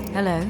Hello?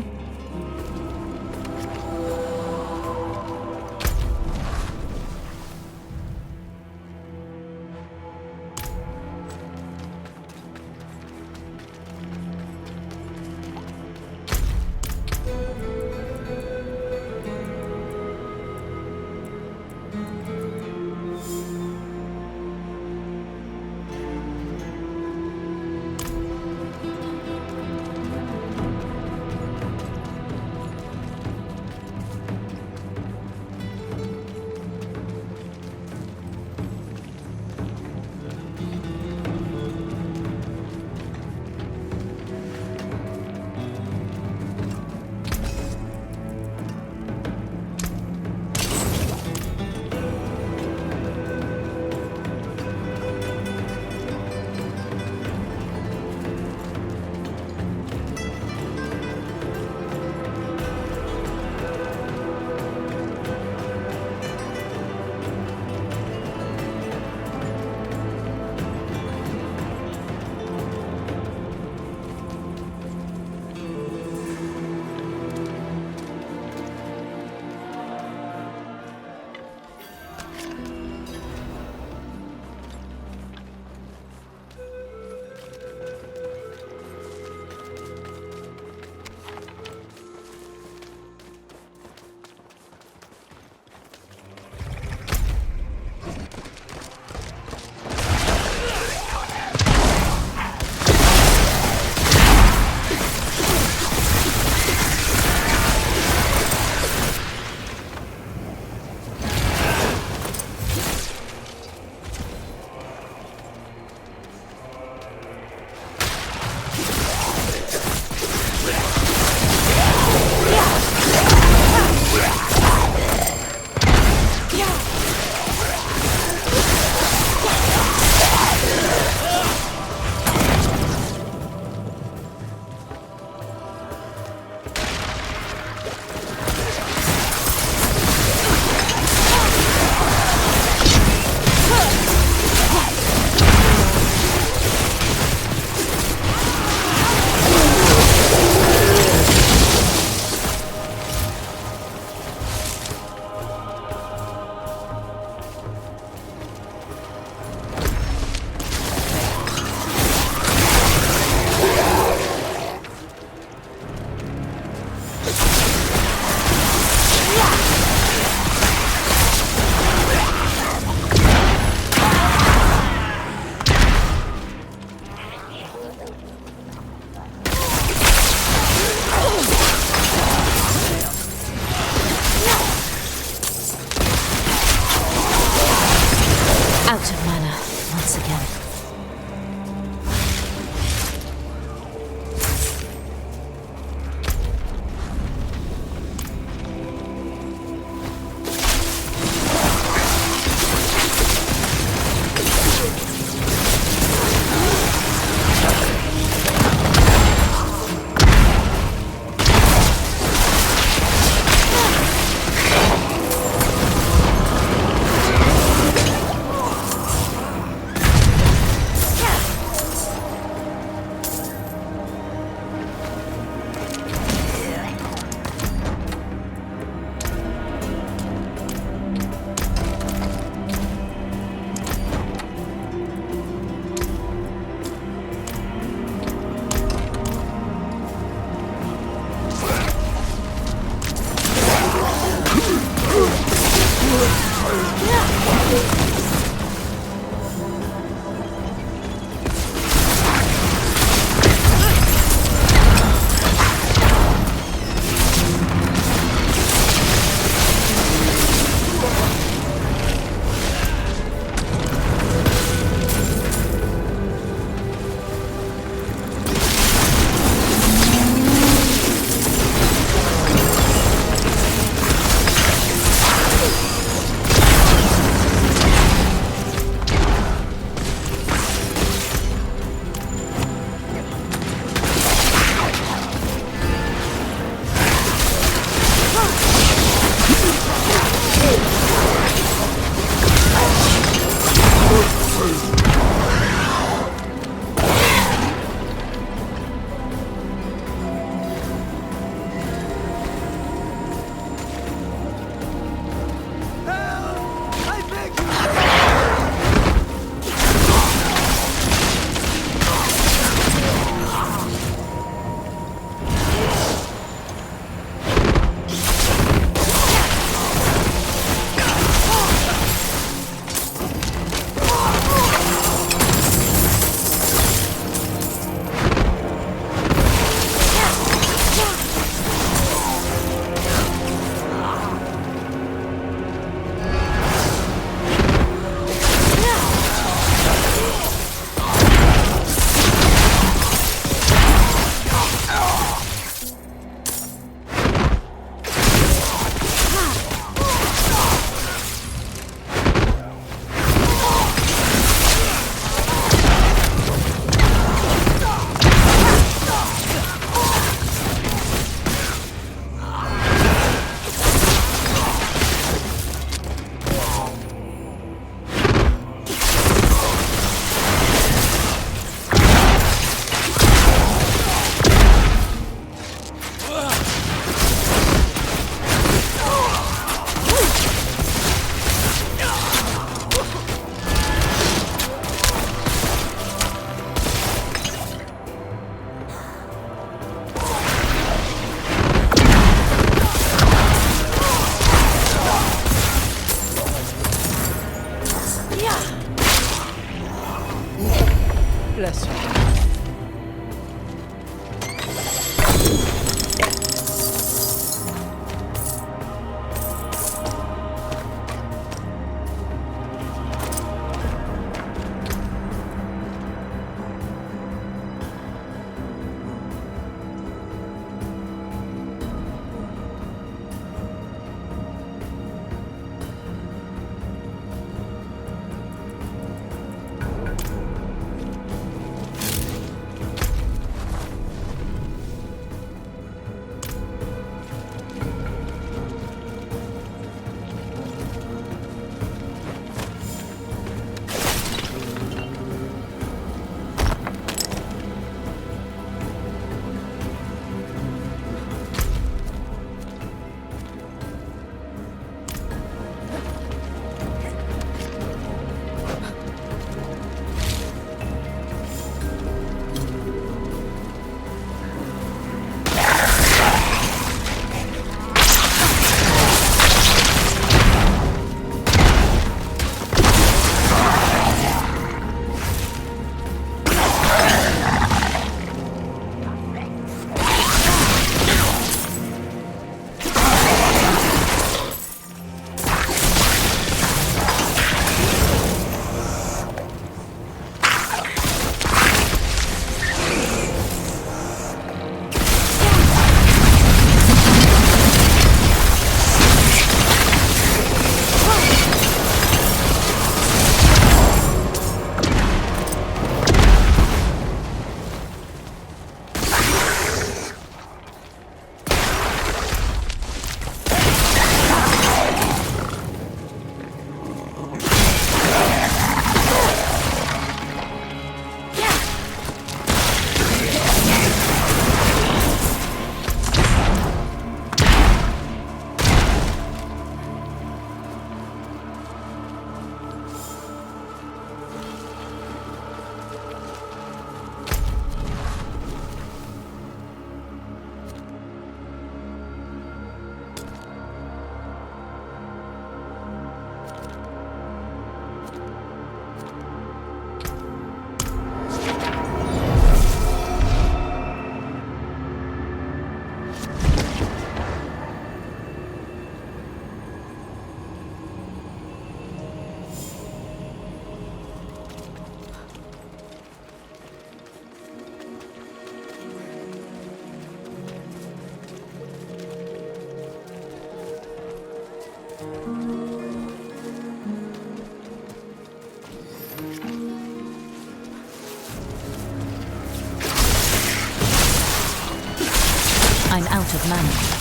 I'm out of mana.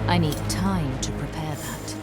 I need time to prepare that.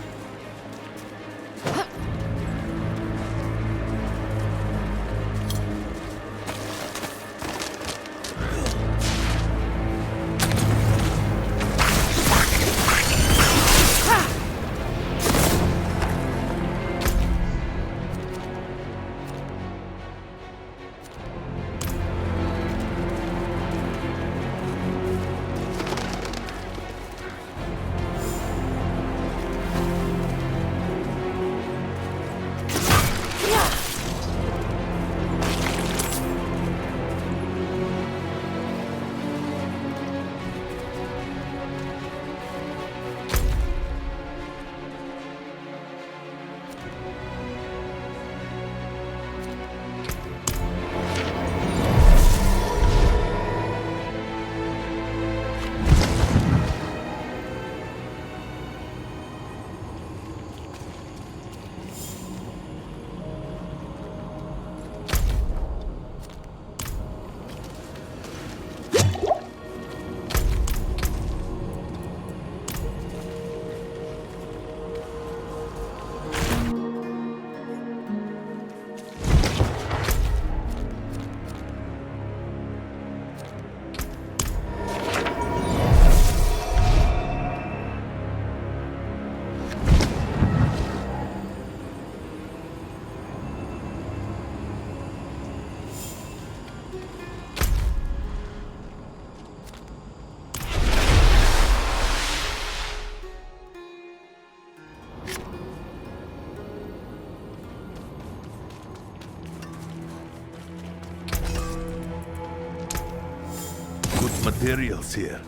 Materials here.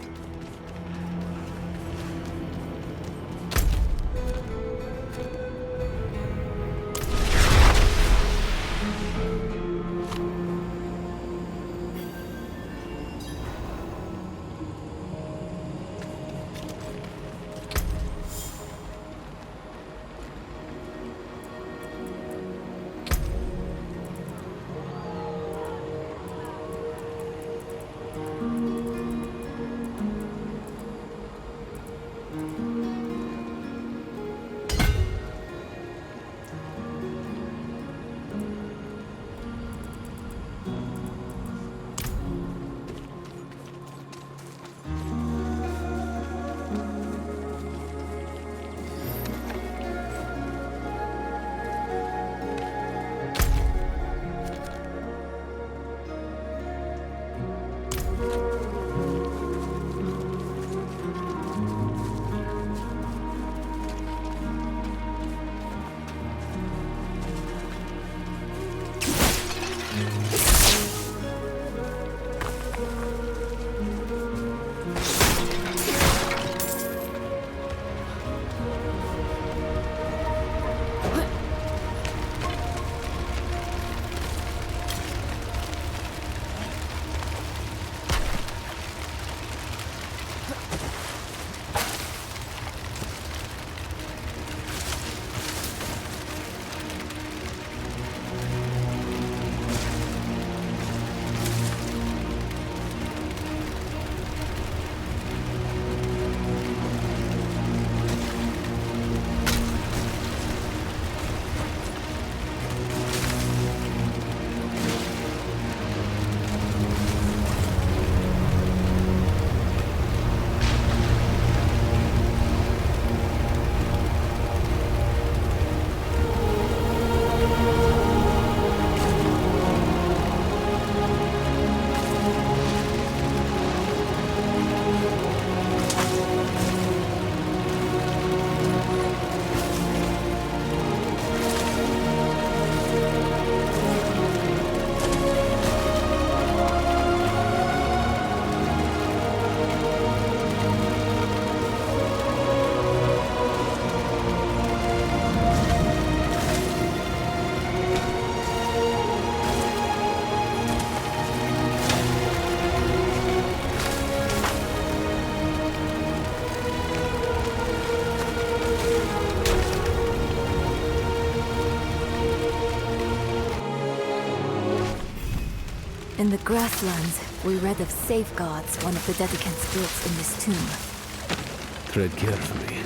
In the grasslands, we read of safeguards one of the dedicants built in this tomb. Tread carefully.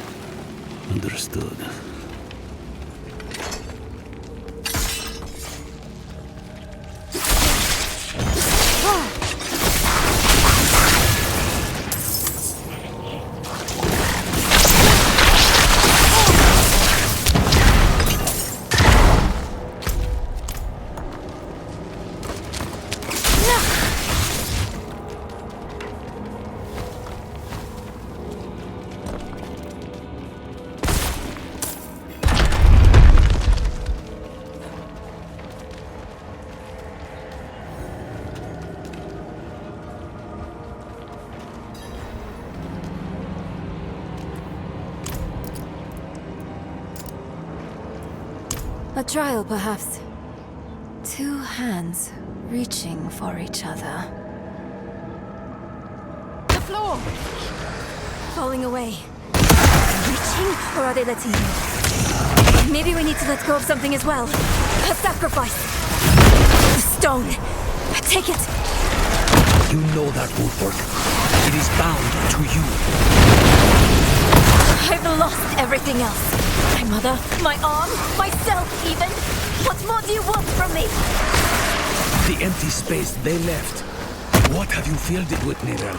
Understood. A trial, perhaps. Two hands reaching for each other. The floor! Falling away. Reaching, or are they letting you? Maybe we need to let go of something as well. A sacrifice. The stone. Take it. You know that won't work. It is bound to you. I've lost everything else. My mother, my arm, myself even. What more do you want from me? The empty space they left. What have you filled it with, Nirel?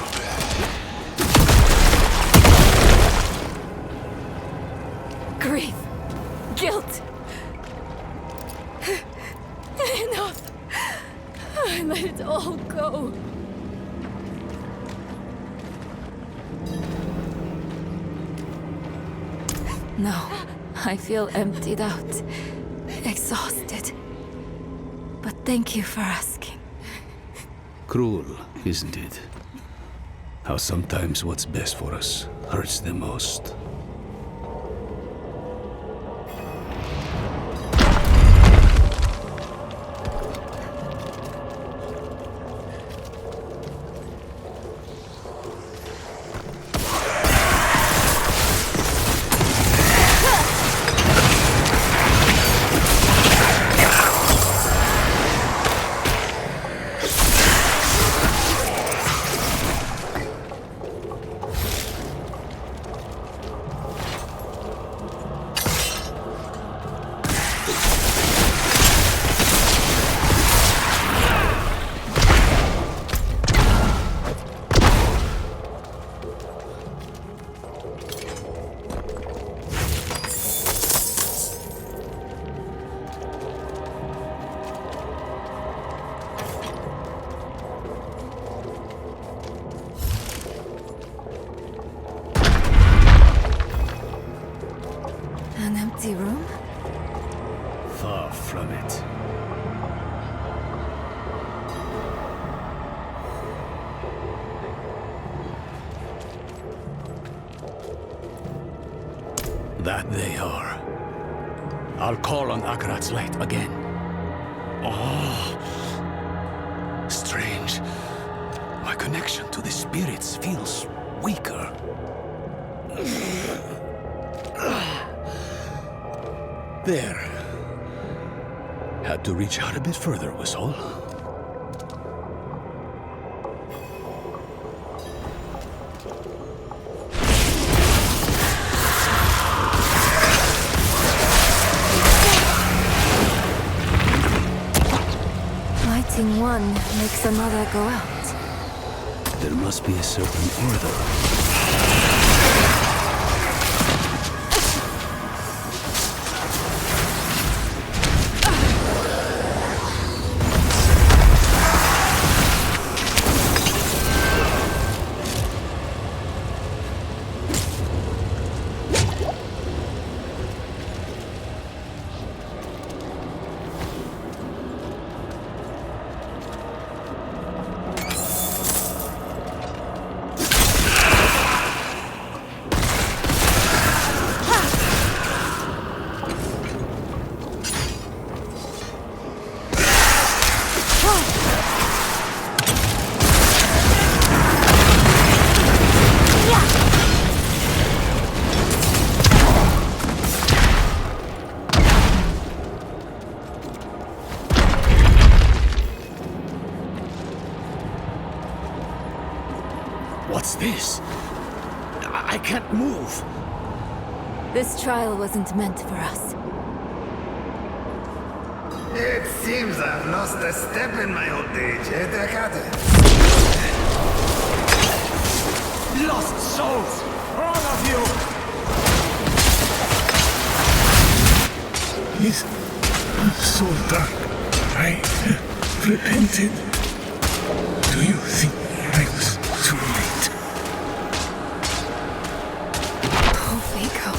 Grief. Guilt. Enough. I let it all go. No, I feel emptied out. Exhausted. But thank you for asking. Cruel, isn't it? How sometimes what's best for us hurts the most. An empty room? Far from it. That they are. I'll call on Akarat's light again. Oh, strange. My connection to the spirits feels weaker. There. Had to reach out a bit further, was all. Lighting one makes another go out. There must be a certain order. What's this? I can't move. This trial wasn't meant for us. It seems I've lost a step in my old age, eh, Dekade? Lost souls! All of you! He's so dark. I repented. Do you think I was too late? Oh, Vigo.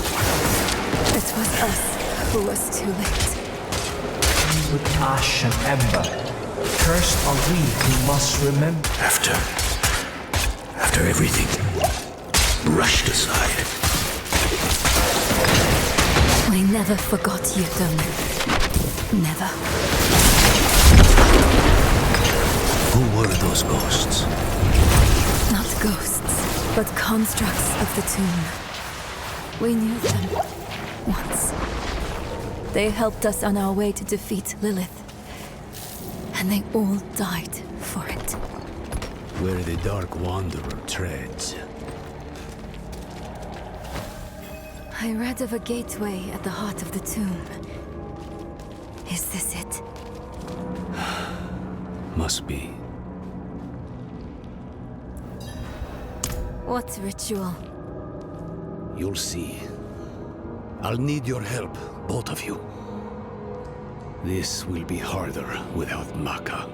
It was us who was too late. With ash and ember, cursed are we who must remember. After everything, brushed aside. We never forgot you, Dona. Never. Who were those ghosts? Not ghosts, but constructs of the tomb. We knew them. Once. They helped us on our way to defeat Lilith. And they all died for it. Where the Dark Wanderer treads. I read of a gateway at the heart of the tomb. Is this it? Must be. What ritual? You'll see. I'll need your help, both of you. This will be harder without Maka.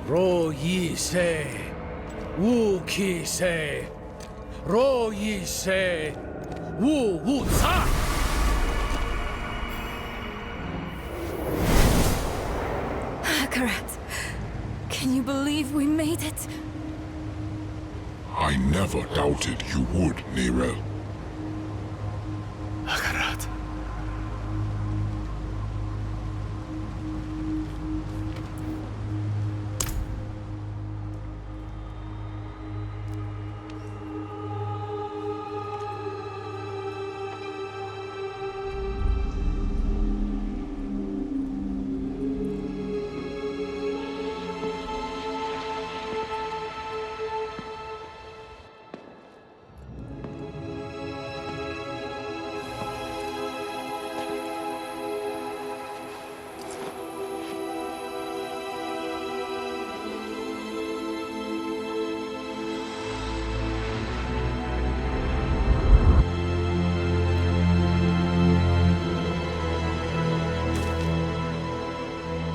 Ro yi se, wu ki se, ro yi se, wu wu sa. Akarat, can you believe we made it? I never doubted you would, Nirel. Akarat.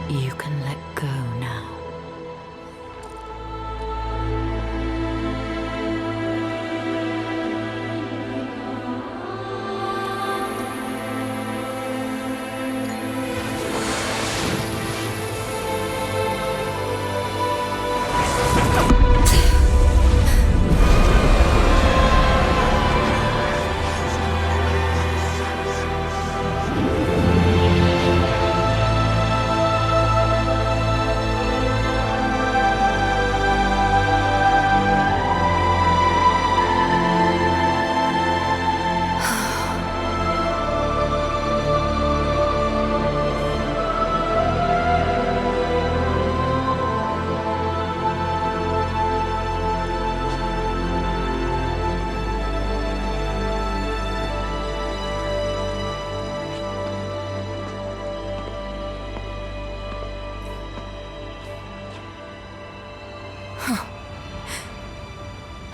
You can let go now.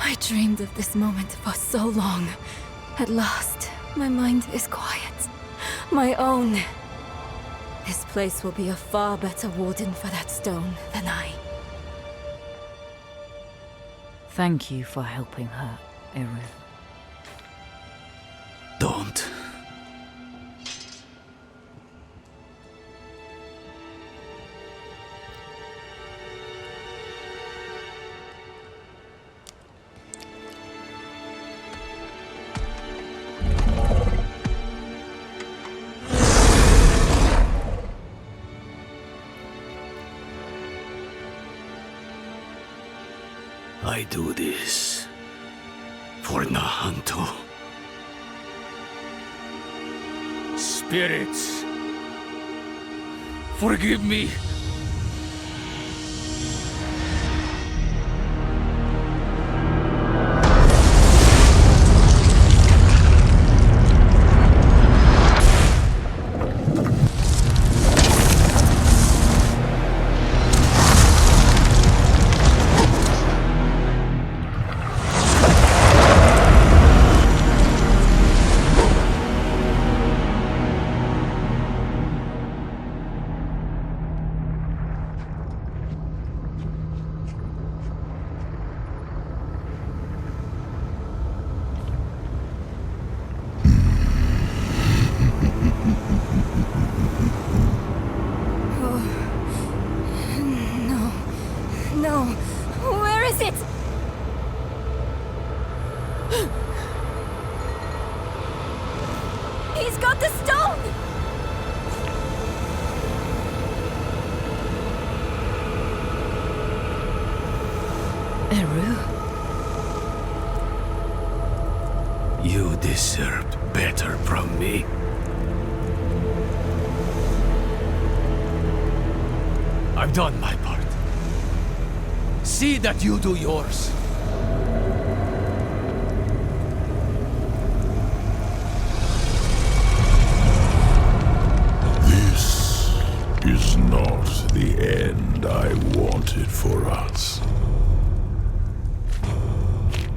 I dreamed of this moment for so long. At last, my mind is quiet. My own. This place will be a far better warden for that stone than I. Thank you for helping her, Eru. Don't. I do this for Nahanto. Spirits, forgive me. deserved better from me. I've done my part. See that you do yours. This is not the end I wanted for us.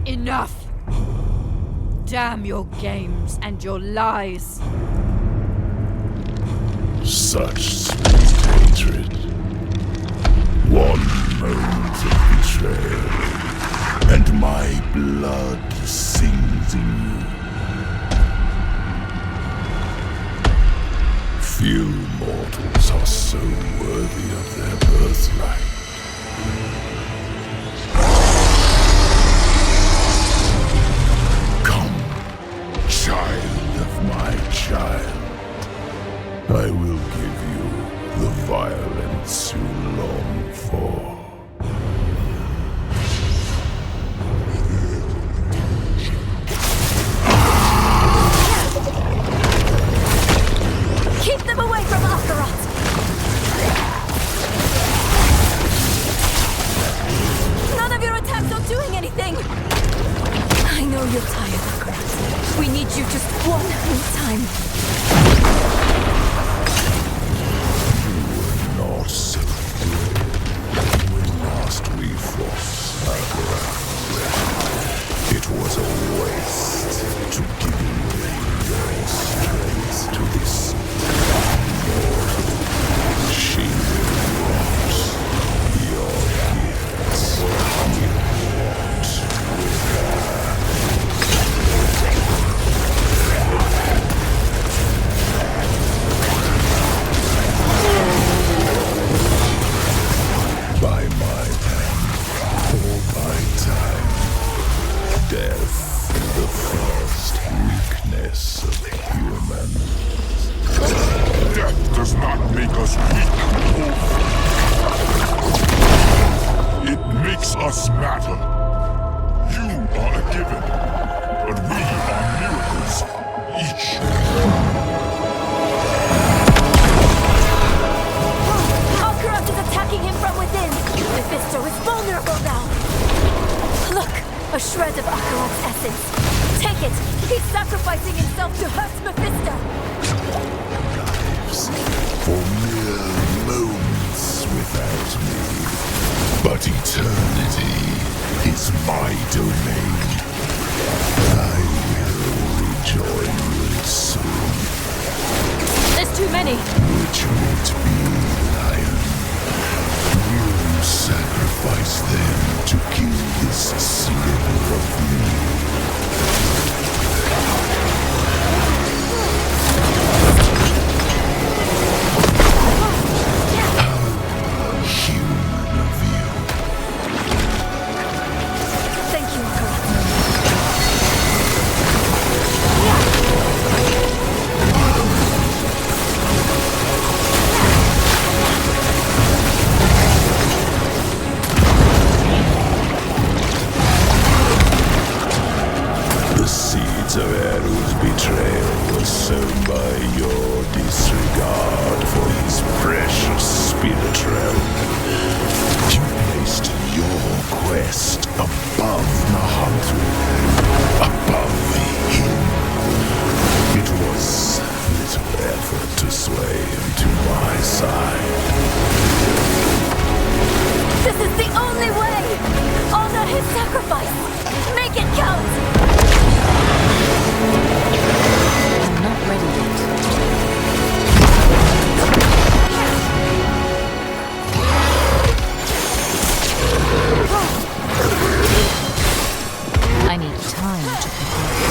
Enough! Damn your games and your lies. Such sweet hatred. One moment of betrayal, and my blood sings in you. Few mortals are so worthy of their birthright. Come, child of my child. I will give you the violence you long for. Keep them away from Akarat! None of your attacks are doing anything! I know you're tired, Akarat. We need you just one more time. Not so good. When last we fought Akarat, it was a waste to give away your strength to this mortal. She will rot your gifts. You rot with her. By my hand, or by time, death, the first weakness of humans. Death does not make us weak, Wolf. It makes us matter. You are a given, but we are miracles, each. Akarat is attacking him from within! Mephisto is vulnerable now! Look! A shred of Akarat's essence. Take it! He's sacrificing himself to hurt Mephisto! Lives for mere moments without me. But eternity is my domain. I will rejoin you soon. There's too many. Which will it be, Lion? You sacrifice them to kill this sliver of me. How human of you. Thank you, Akarat. The seeds of Eru's betrayal were sown by your disregard for his precious spirit realm. You placed your quest above Nahantu, above him. It was little effort to sway him to my side. This is the only way! Honor his sacrifice! Make it count! I'm not ready yet. I need time to prepare.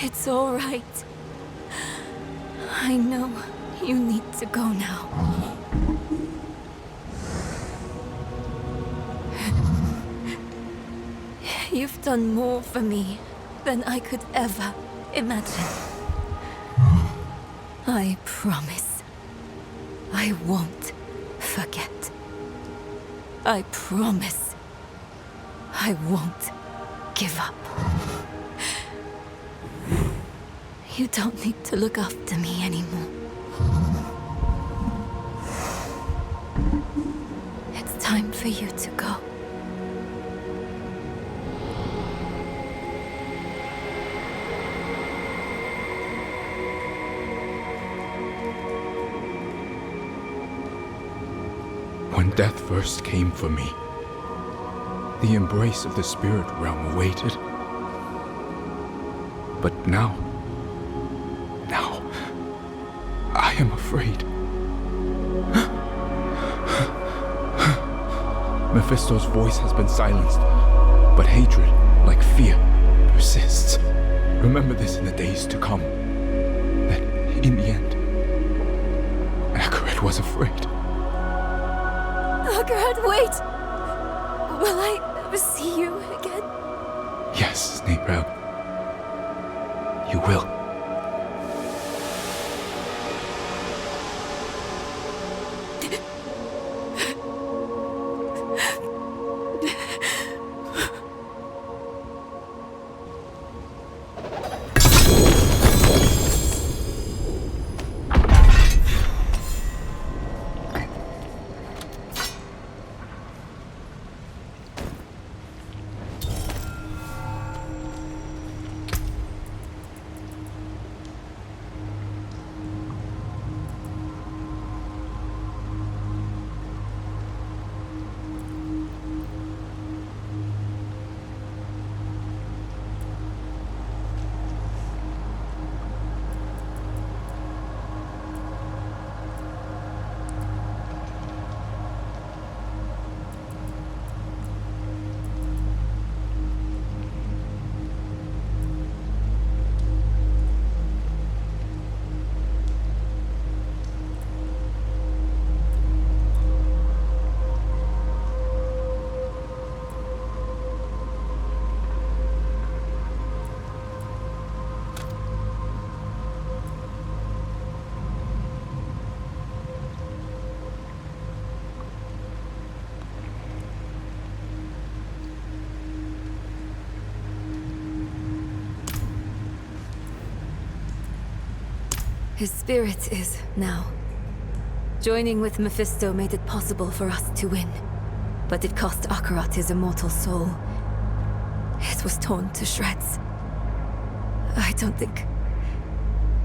It's all right. I know you need to go now. You've done more for me than I could ever imagine. I promise. I won't forget. I promise. I won't give up. You don't need to look after me anymore. It's time for you to go. When death first came for me, the embrace of the spirit realm awaited. But now, I am afraid. Mephisto's voice has been silenced, but hatred, like fear, persists. Remember this in the days to come, that in the end, Akaret was afraid. Akarad, wait! Will I ever see you again? Yes, Nebrel. You will. His spirit is now. Joining with Mephisto made it possible for us to win. But it cost Akarat his immortal soul. It was torn to shreds. I don't think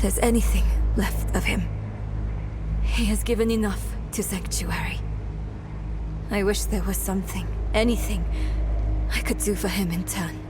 there's anything left of him. He has given enough to Sanctuary. I wish there was something, anything, I could do for him in turn.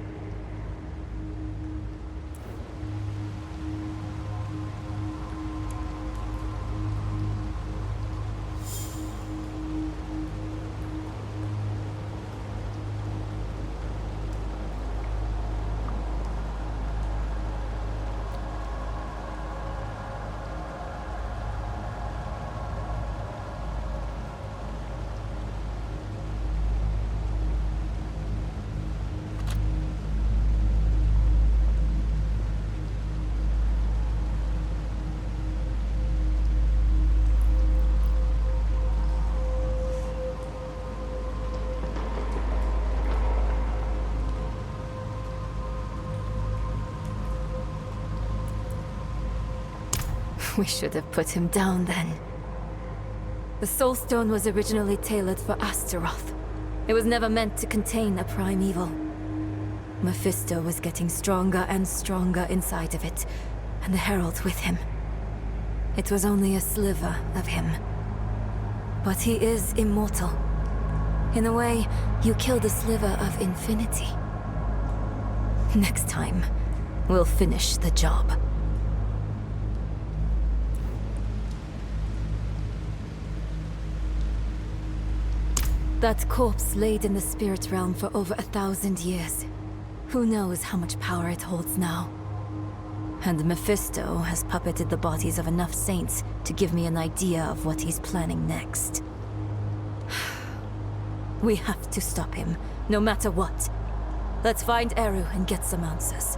We should have put him down then. The Soul Stone was originally tailored for Astaroth. It was never meant to contain a primeval. Mephisto was getting stronger and stronger inside of it, and the Herald with him. It was only a sliver of him. But he is immortal. In a way, you killed a sliver of infinity. Next time, we'll finish the job. That corpse laid in the spirit realm for over 1,000 years. Who knows how much power it holds now? And Mephisto has puppeted the bodies of enough saints to give me an idea of what he's planning next. We have to stop him, no matter what. Let's find Eru and get some answers.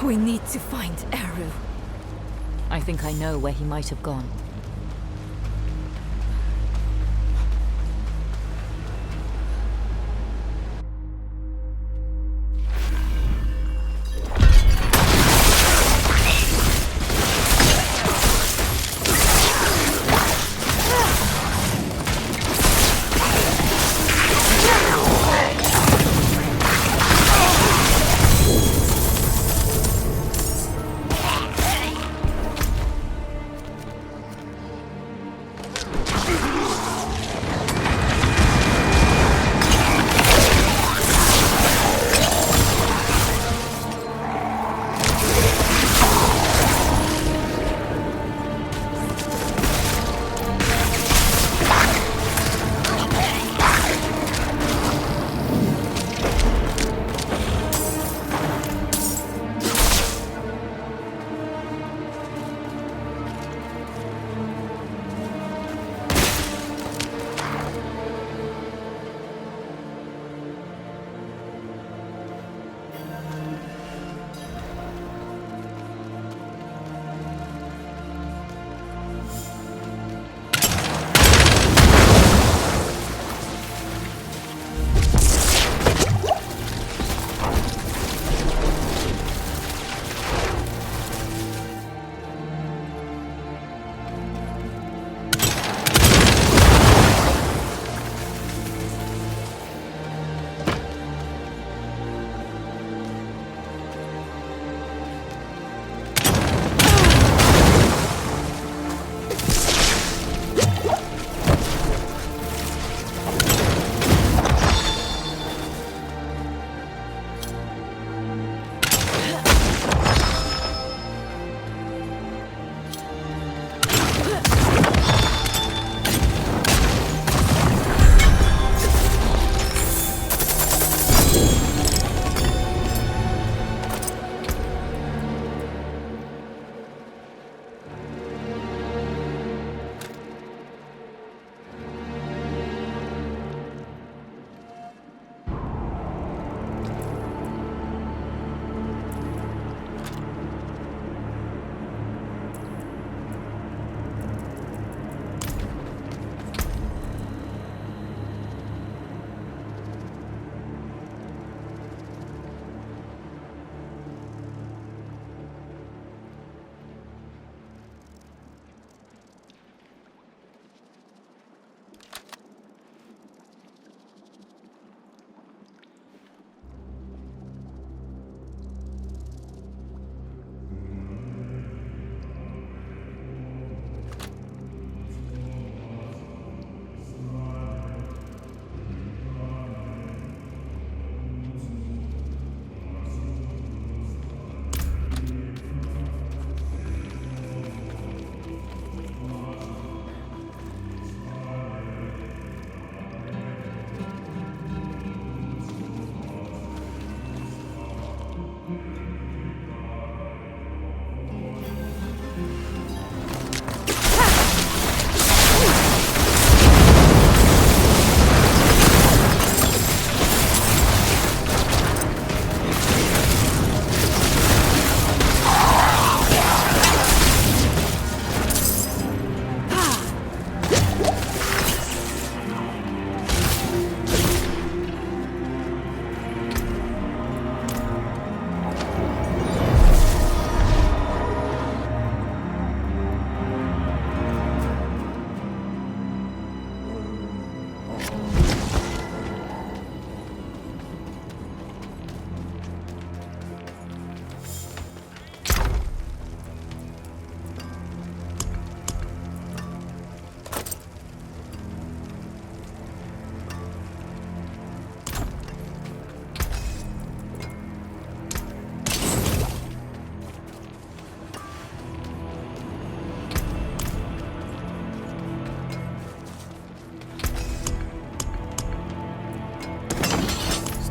We need to find Eru. I think I know where he might have gone.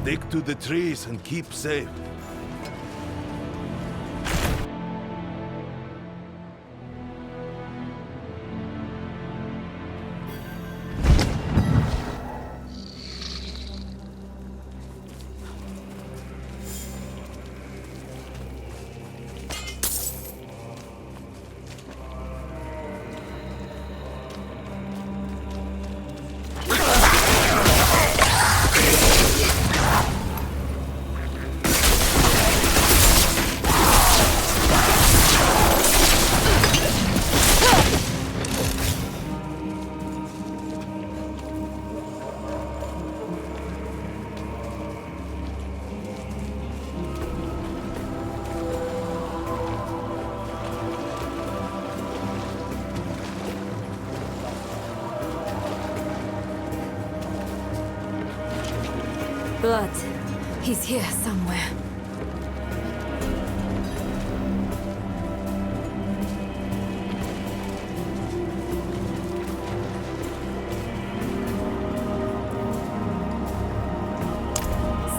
Stick to the trees and keep safe. Blood. He's here somewhere.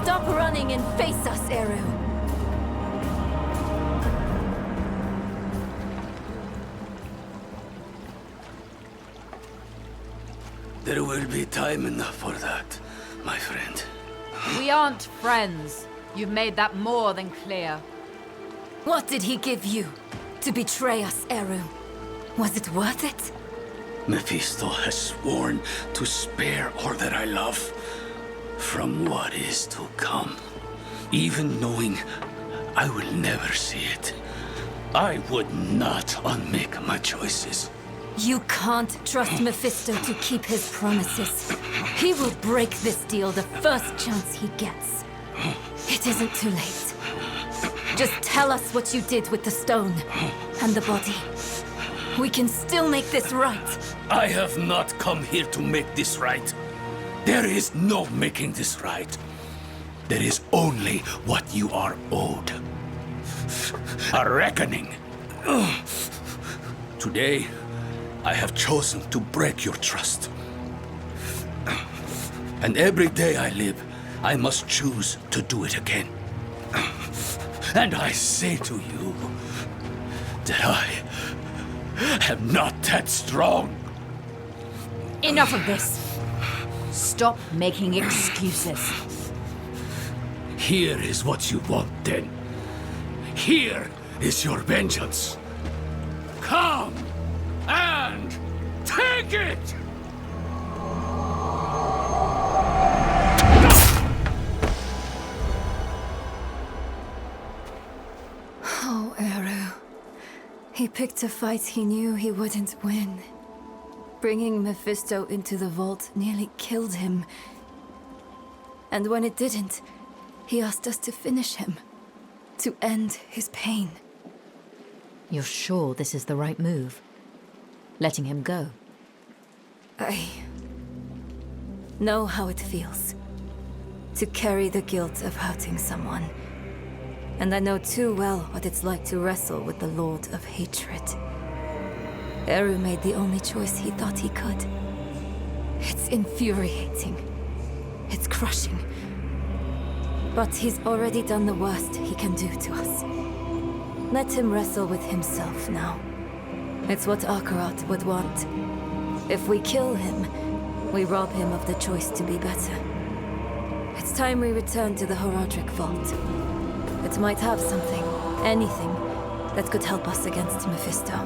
Stop running and face us, Eru. There will be time enough for that, my friend. We aren't friends. You've made that more than clear. What did he give you to betray us, Eru? Was it worth it? Mephisto has sworn to spare all that I love from what is to come. Even knowing I will never see it, I would not unmake my choices. You can't trust Mephisto to keep his promises. He will break this deal the first chance he gets. It isn't too late. Just tell us what you did with the stone and the body. We can still make this right. I have not come here to make this right. There is no making this right. There is only what you are owed. A reckoning. Today, I have chosen to break your trust. And every day I live, I must choose to do it again. And I say to you that I am not that strong. Enough of this. Stop making excuses. Here is what you want, then. Here is your vengeance. Come and take it! Oh, Eru. He picked a fight he knew he wouldn't win. Bringing Mephisto into the vault nearly killed him. And when it didn't, he asked us to finish him. To end his pain. You're sure this is the right move? Letting him go? I know how it feels. To carry the guilt of hurting someone. And I know too well what it's like to wrestle with the Lord of Hatred. Eru made the only choice he thought he could. It's infuriating. It's crushing. But he's already done the worst he can do to us. Let him wrestle with himself now. It's what Akarat would want. If we kill him, we rob him of the choice to be better. It's time we return to the Horadric Vault. It might have something, anything, that could help us against Mephisto.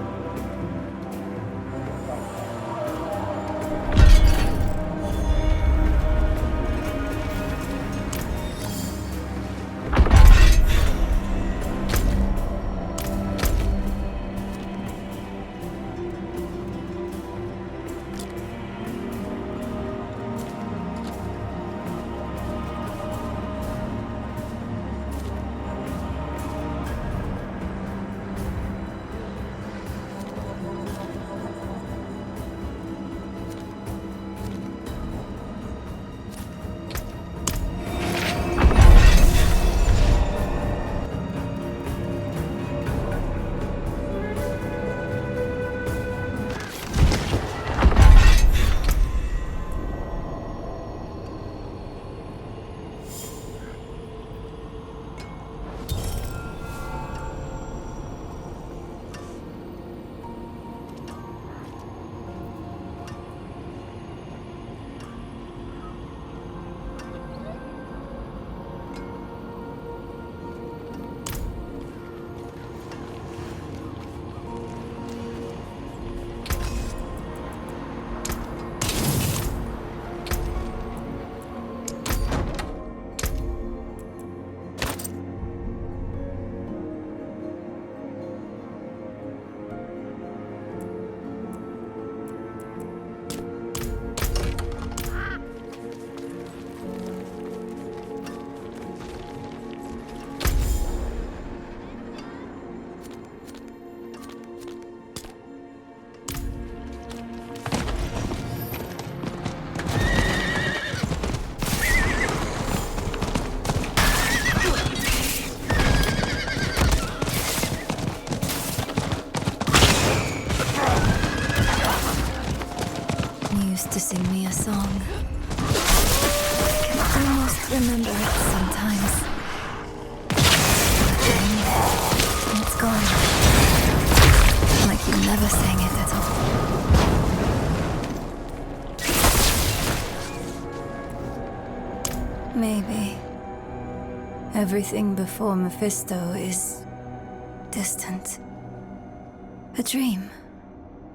used to sing me a song. I can almost remember it sometimes. But then, it's gone. Like you never sang it at all. Maybe everything before Mephisto is distant. A dream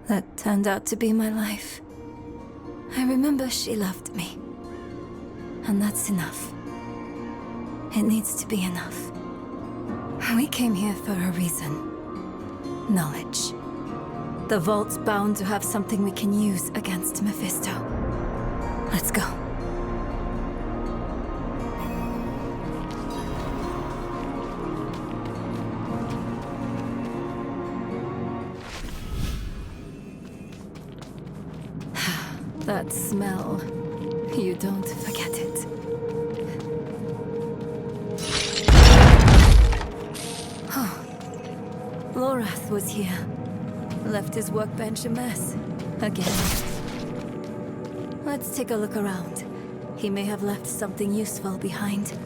that turned out to be my life. I remember she loved me. And that's enough. It needs to be enough. We came here for a reason. Knowledge. The vault's bound to have something we can use against Mephisto. Let's go. That smell. You don't forget it. Oh. Lorath was here. Left his workbench a mess. Again. Let's take a look around. He may have left something useful behind.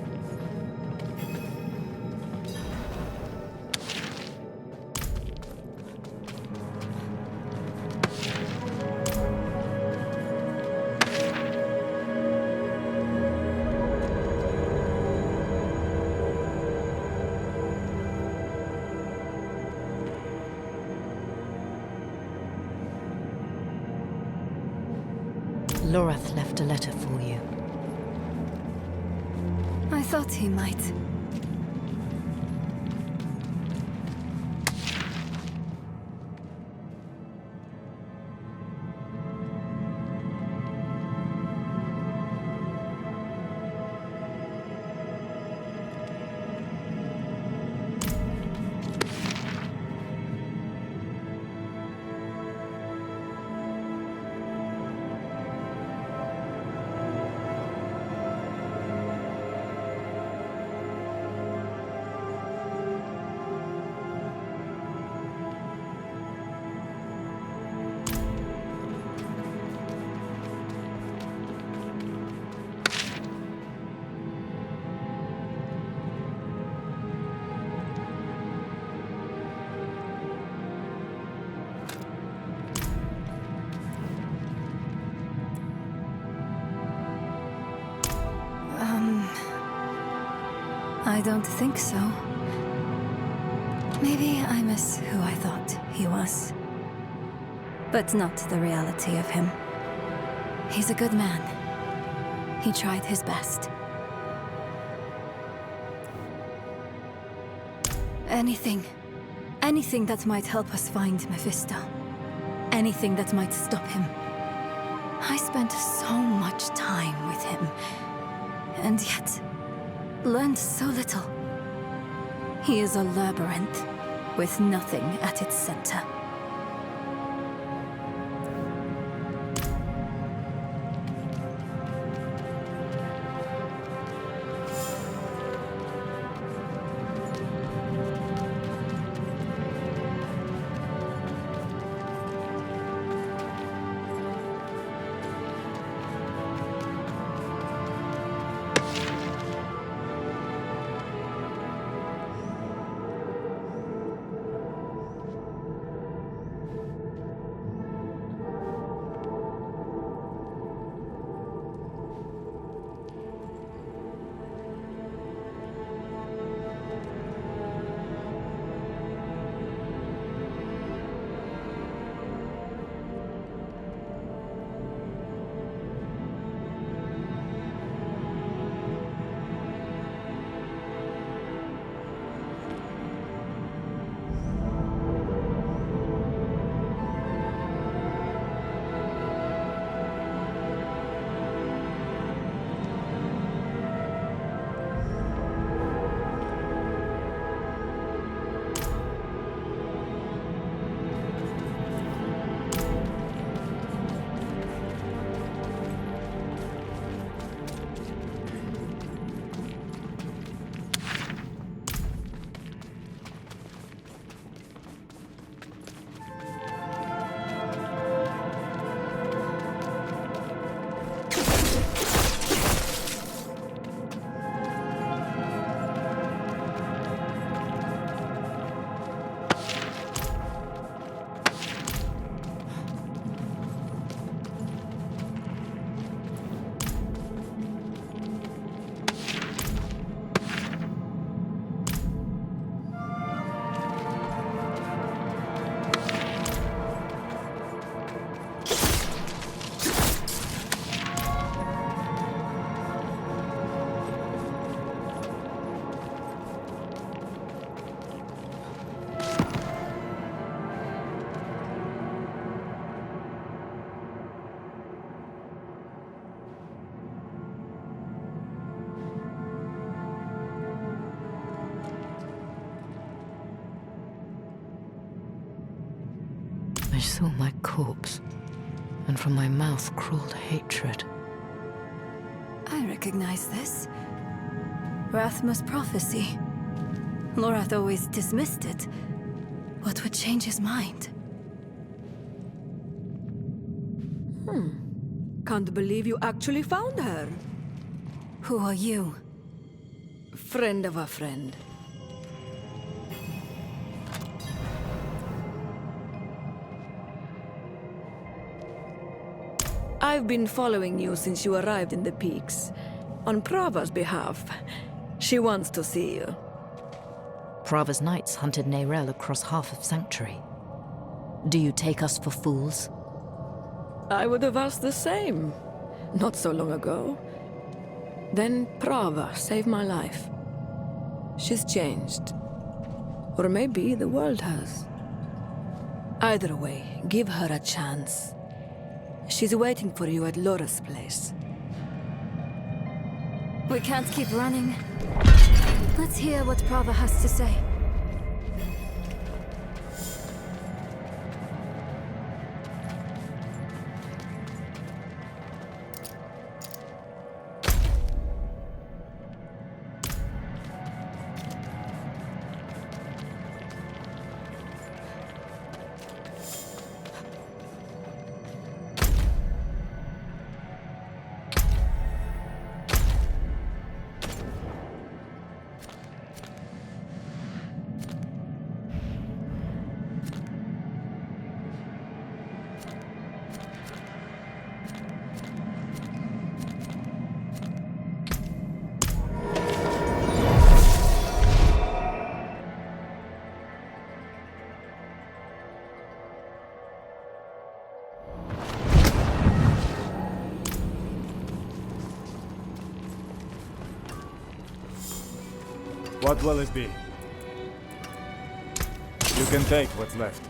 Lorath left a letter for you. I thought he might. I don't think so. Maybe I miss who I thought he was. But not the reality of him. He's a good man. He tried his best. Anything that might help us find Mephisto. Anything that might stop him. I spent so much time with him, and yet learned so little. He is a labyrinth with nothing at its center. I saw my corpse, and from my mouth crawled hatred. I recognize this. Rathma's prophecy. Lorath always dismissed it. What would change his mind? Can't believe you actually found her. Who are you? Friend of a friend. I've been following you since you arrived in the peaks. On Prava's behalf. She wants to see you. Prava's knights hunted Neyrelle across half of Sanctuary. Do you take us for fools? I would have asked the same. Not so long ago. Then Prava saved my life. She's changed. Or maybe the world has. Either way, give her a chance. She's waiting for you at Laura's place. We can't keep running. Let's hear what Prava has to say. What will it be? You can take what's left.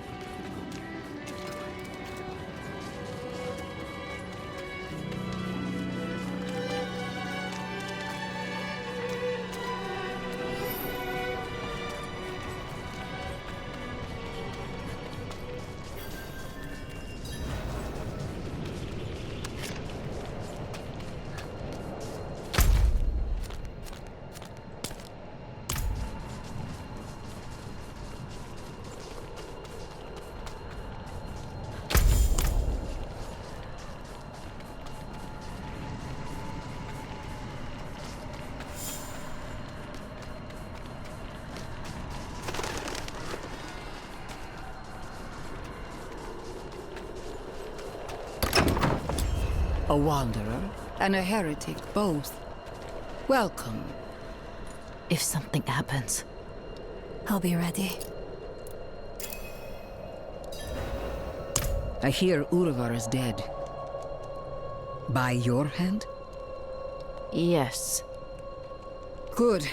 A wanderer and a heretic, both. Welcome. If something happens, I'll be ready. I hear Urvar is dead. By your hand? yes. Good.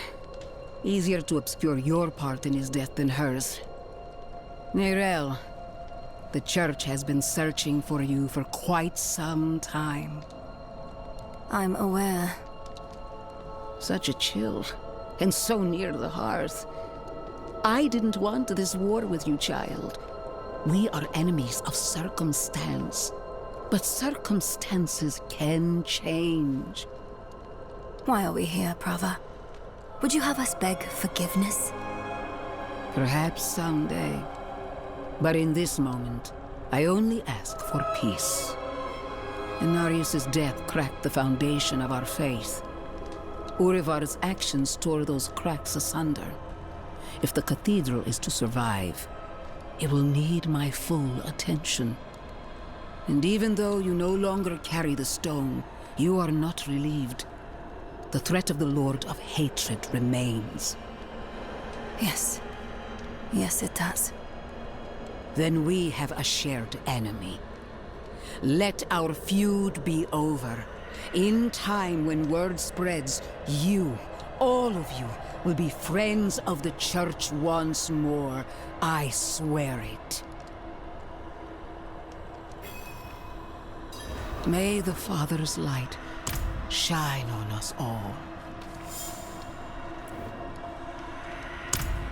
Easier to obscure your part in his death than hers. Neyrelle, the Church has been searching for you for quite some time. I'm aware. Such a chill, and so near the hearth. I didn't want this war with you, child. We are enemies of circumstance. But circumstances can change. Why are we here, Prava? Would you have us beg forgiveness? Perhaps someday. But in this moment, I only ask for peace. Inarius' death cracked the foundation of our faith. Urivar's actions tore those cracks asunder. If the cathedral is to survive, it will need my full attention. And even though you no longer carry the stone, you are not relieved. The threat of the Lord of Hatred remains. Yes. Yes, it does. Then we have a shared enemy. Let our feud be over. In time, when word spreads, you, all of you, will be friends of the Church once more. I swear it. May the Father's light shine on us all.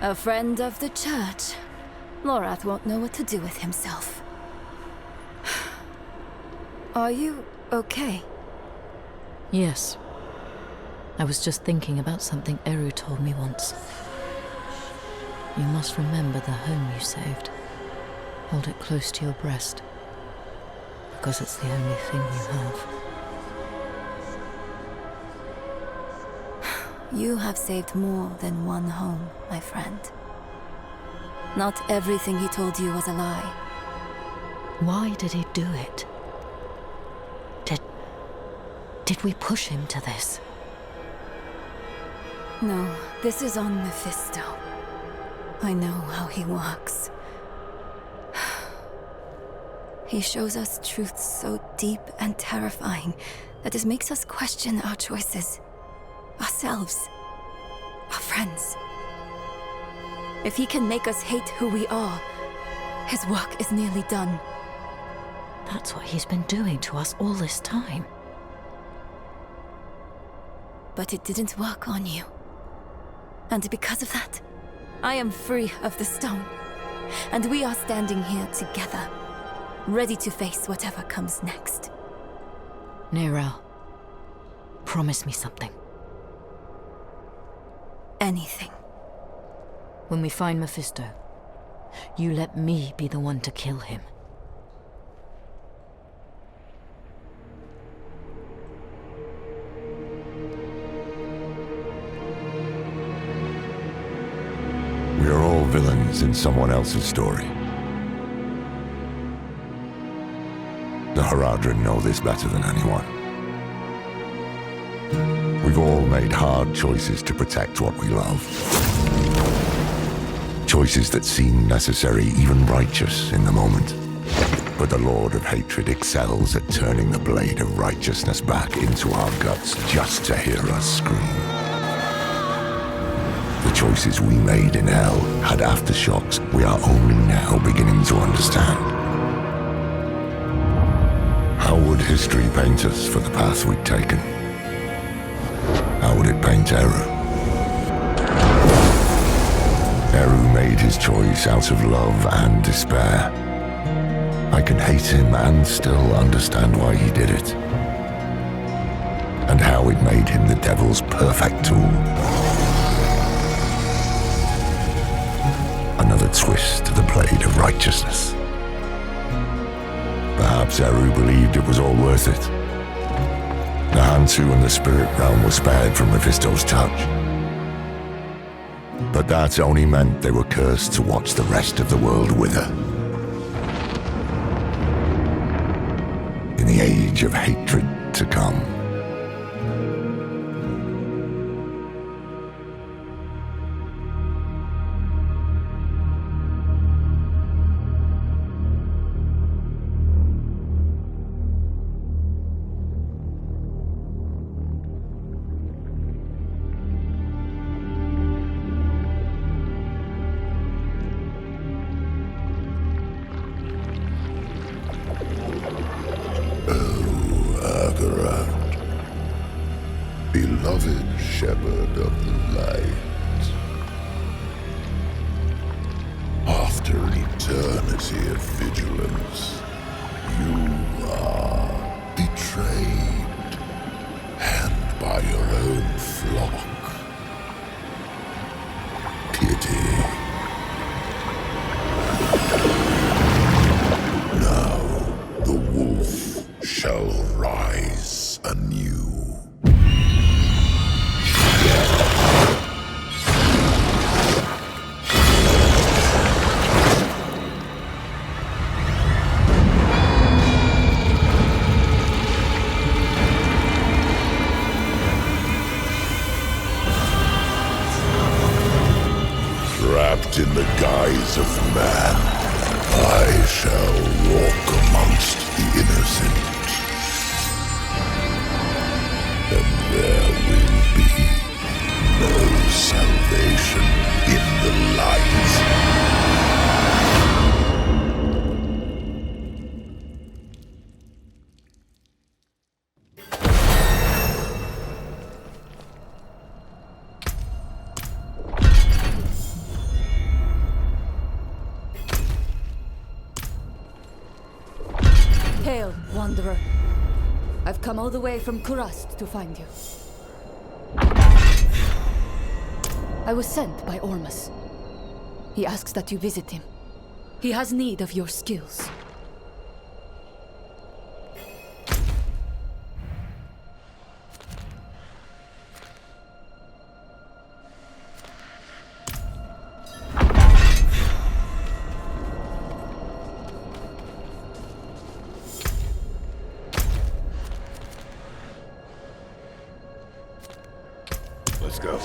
A friend of the Church. Lorath won't know what to do with himself. Are you okay? Yes. I was just thinking about something Eru told me once. You must remember the home you saved. Hold it close to your breast. Because it's the only thing you have. You have saved more than one home, my friend. Not everything he told you was a lie. Why did he do it? Did we push him to this? No, this is on Mephisto. I know how he works. He shows us truths so deep and terrifying that it makes us question our choices. Ourselves. Our friends. If he can make us hate who we are, his work is nearly done. That's what he's been doing to us all this time. But it didn't work on you. And because of that, I am free of the stone. And we are standing here together, ready to face whatever comes next. Nerel, promise me something. Anything. When we find Mephisto, you let me be the one to kill him. We are all villains in someone else's story. The Haradrim know this better than anyone. We've all made hard choices to protect what we love. Choices that seem necessary, even righteous in the moment. But the Lord of Hatred excels at turning the blade of righteousness back into our guts just to hear us scream. The choices we made in hell had aftershocks we are only now beginning to understand. How would history paint us for the path we'd taken? How would it paint Eru? Eru made his choice out of love and despair. I can hate him and still understand why he did it. And how it made him the devil's perfect tool. Another twist to the blade of righteousness. Perhaps Eru believed it was all worth it. The Hantu and the spirit realm were spared from Mephisto's touch. But that only meant they were cursed to watch the rest of the world wither. In the age of hatred to come. Beloved shepherd of the light, after eternity of vigilance, you are betrayed, and by your own flock. Pity. Now the wolf shall rise anew. Wrapped in the guise of man, I shall walk amongst the innocent. And there will be no salvation in the light. Hail, Wanderer. I've come all the way from Kurast to find you. I was sent by Ormus. He asks that you visit him. He has need of your skills. Let's go.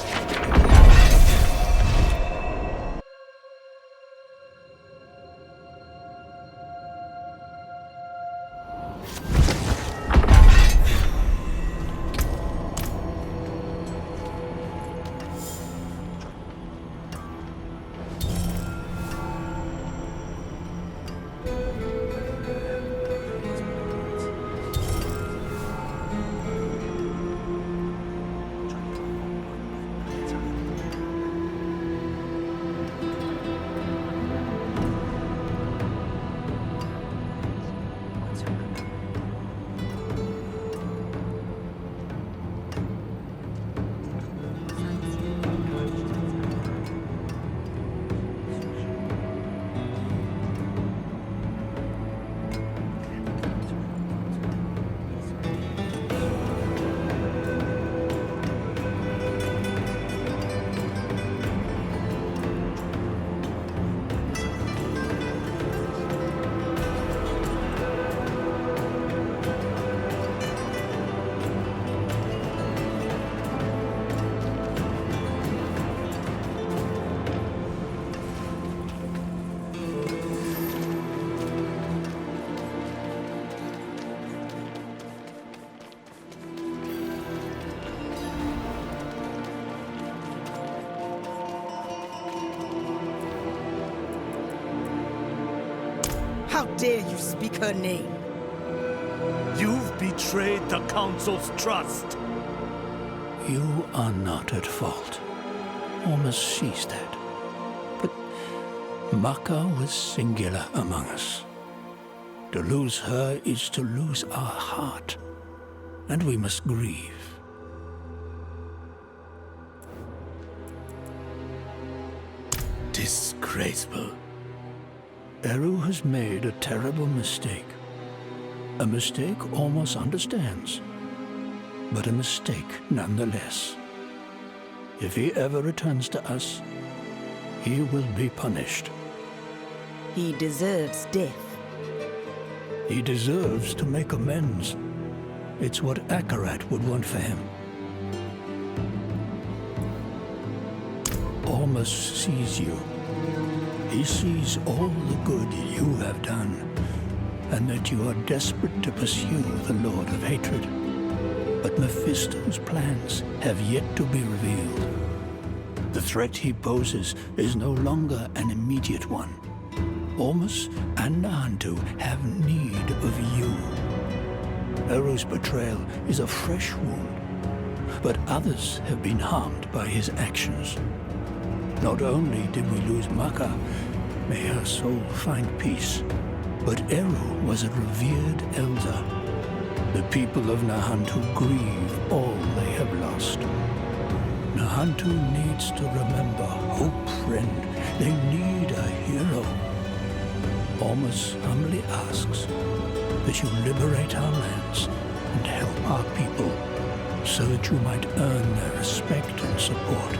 How dare you speak her name? You've betrayed the Council's trust. You are not at fault. Ormus sees that. But Maka was singular among us. To lose her is to lose our heart, and we must grieve. Disgraceful. Eru has made a terrible mistake. A mistake Ormus understands, but a mistake nonetheless. If he ever returns to us, he will be punished. He deserves death. He deserves to make amends. It's what Akarat would want for him. Ormus sees you. He sees all the good you have done, and that you are desperate to pursue the Lord of Hatred. But Mephisto's plans have yet to be revealed. The threat he poses is no longer an immediate one. Ormus and Nahantu have need of you. Eru's betrayal is a fresh wound, but others have been harmed by his actions. Not only did we lose Maka, may her soul find peace, but Eru was a revered elder. The people of Nahantu grieve all they have lost. Nahantu needs to remember, hope, friend. They need a hero. Ormus humbly asks that you liberate our lands and help our people, so that you might earn their respect and support.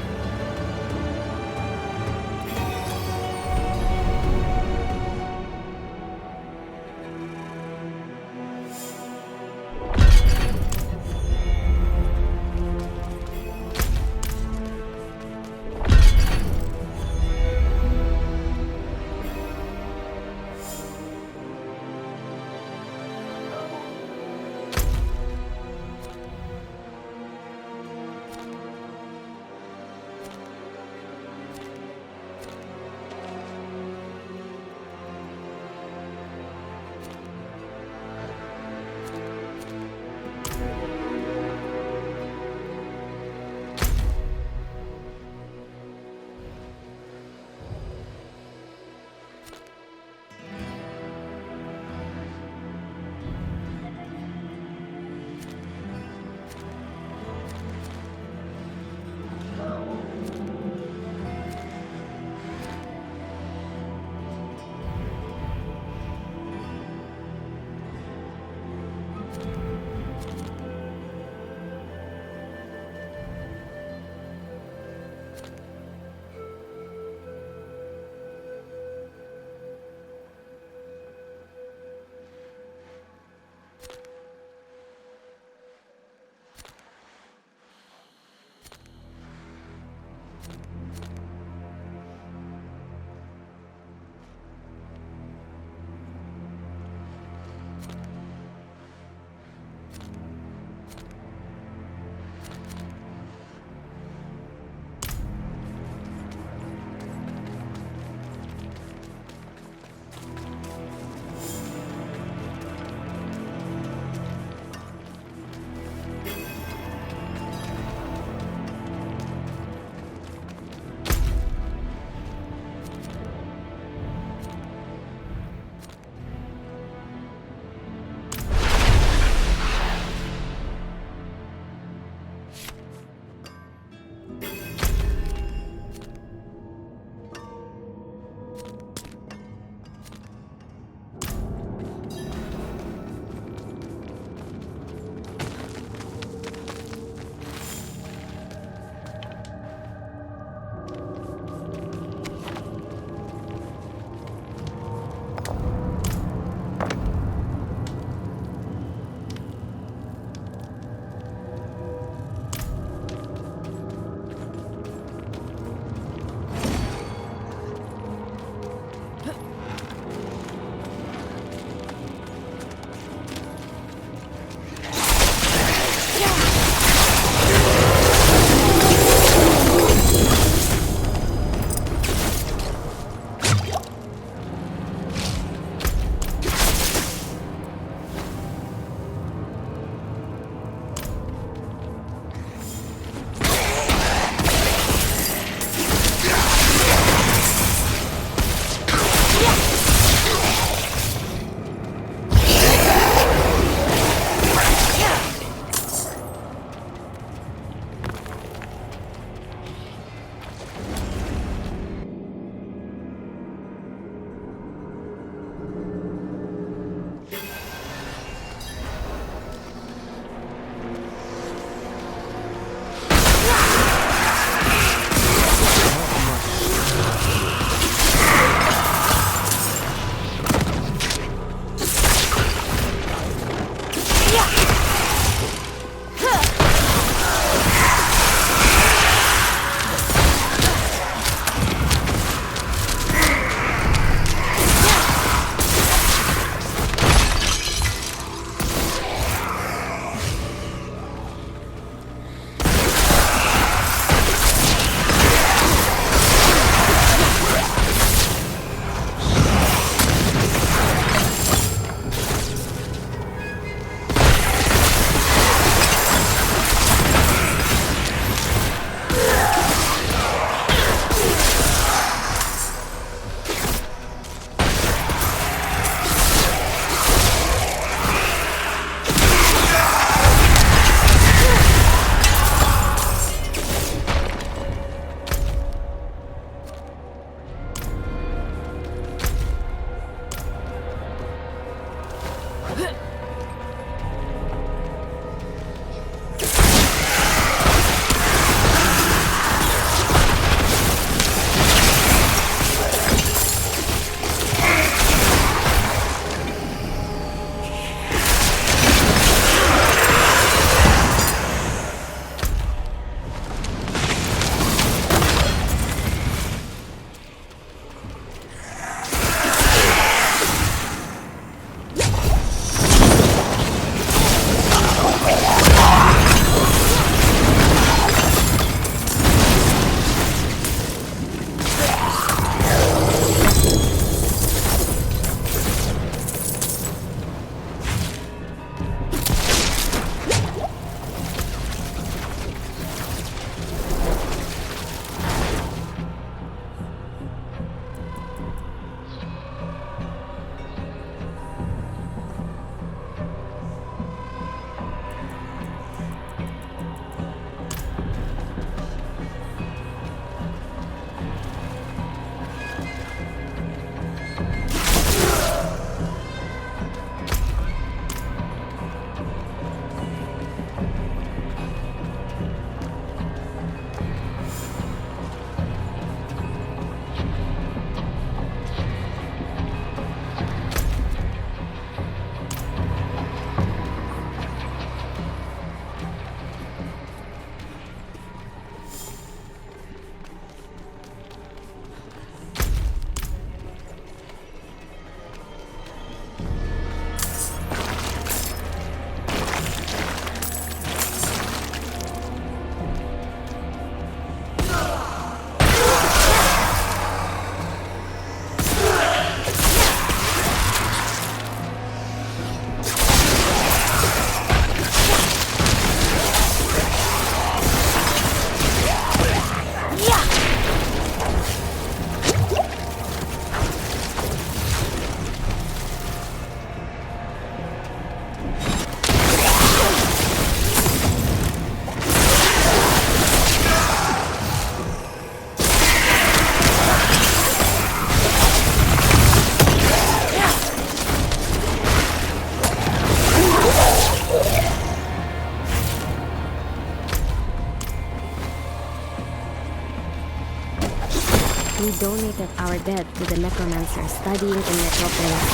donated our dead to the necromancer studying in Metropolis.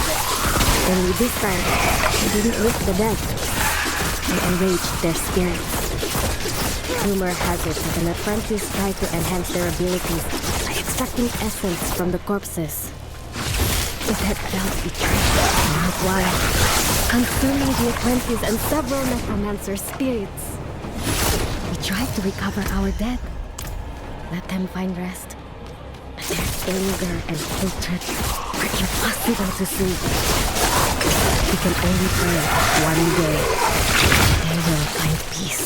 Only this time, he didn't lift the dead. He enraged their spirits. Rumor has it that an apprentice tried to enhance their abilities by extracting essence from the corpses. The dead felt betrayed and went wild, consuming the apprentice and several necromancer spirits. We tried to recover our dead, let them find rest. But their anger and hatred are impossible to soothe. We can only pray that one day they will find peace.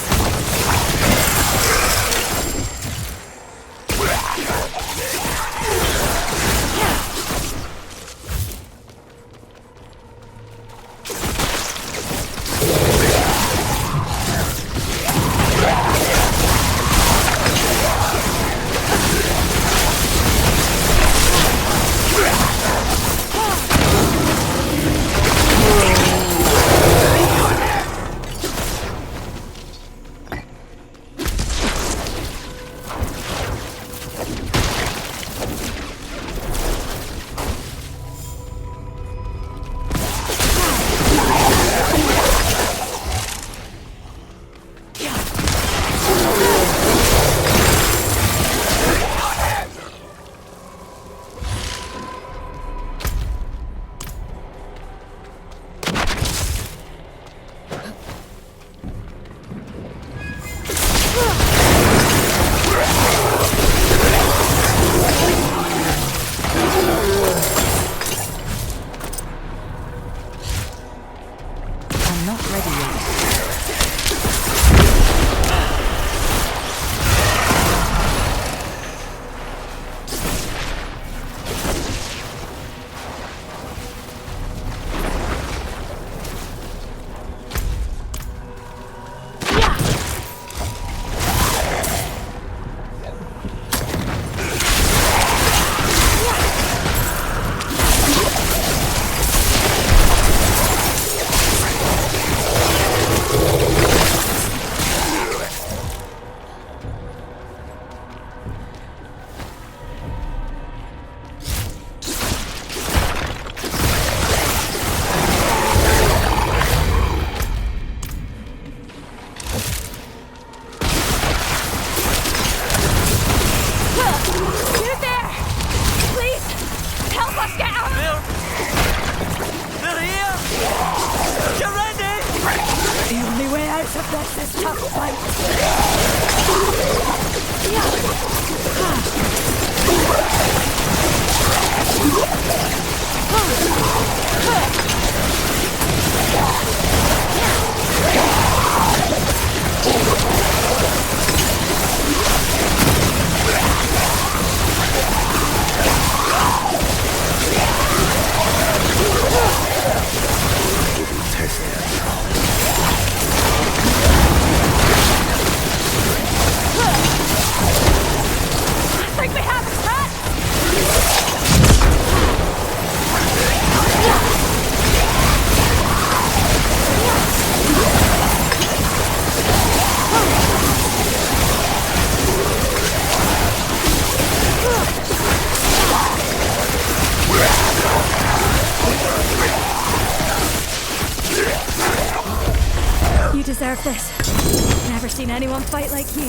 Deserve this. Never seen anyone fight like you.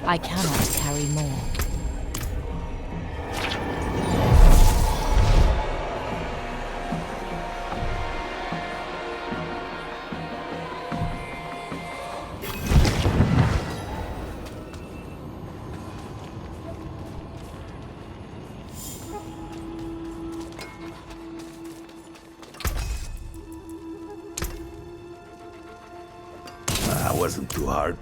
I cannot carry more. wasn't too hard.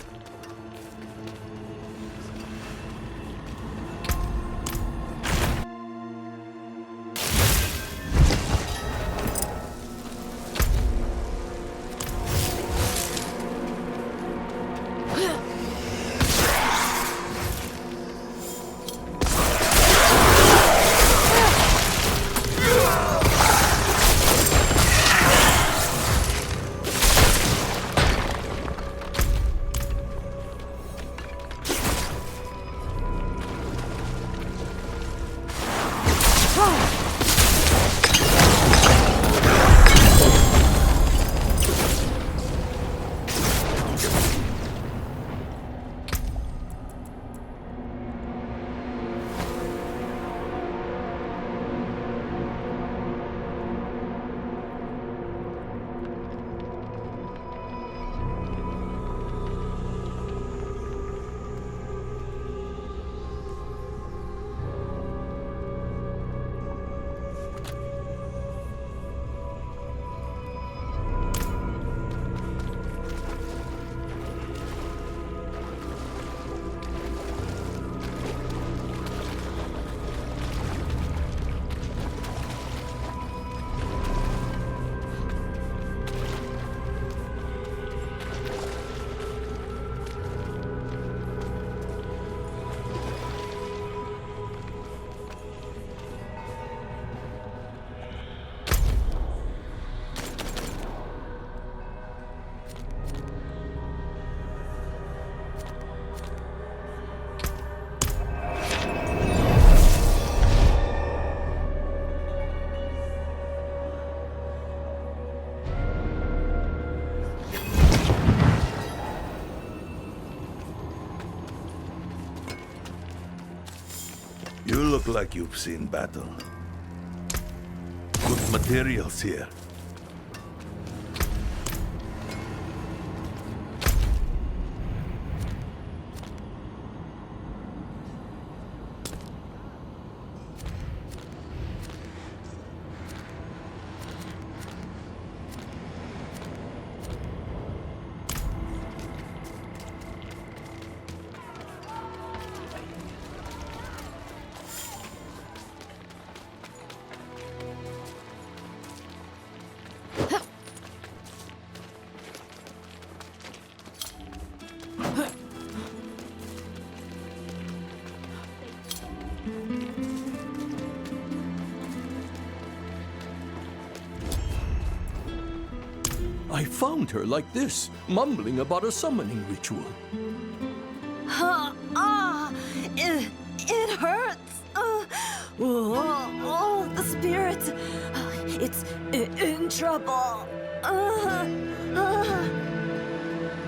You look like you've seen battle. Good materials here. I found her like this, mumbling about a summoning ritual. It hurts. The spirit. It's in trouble.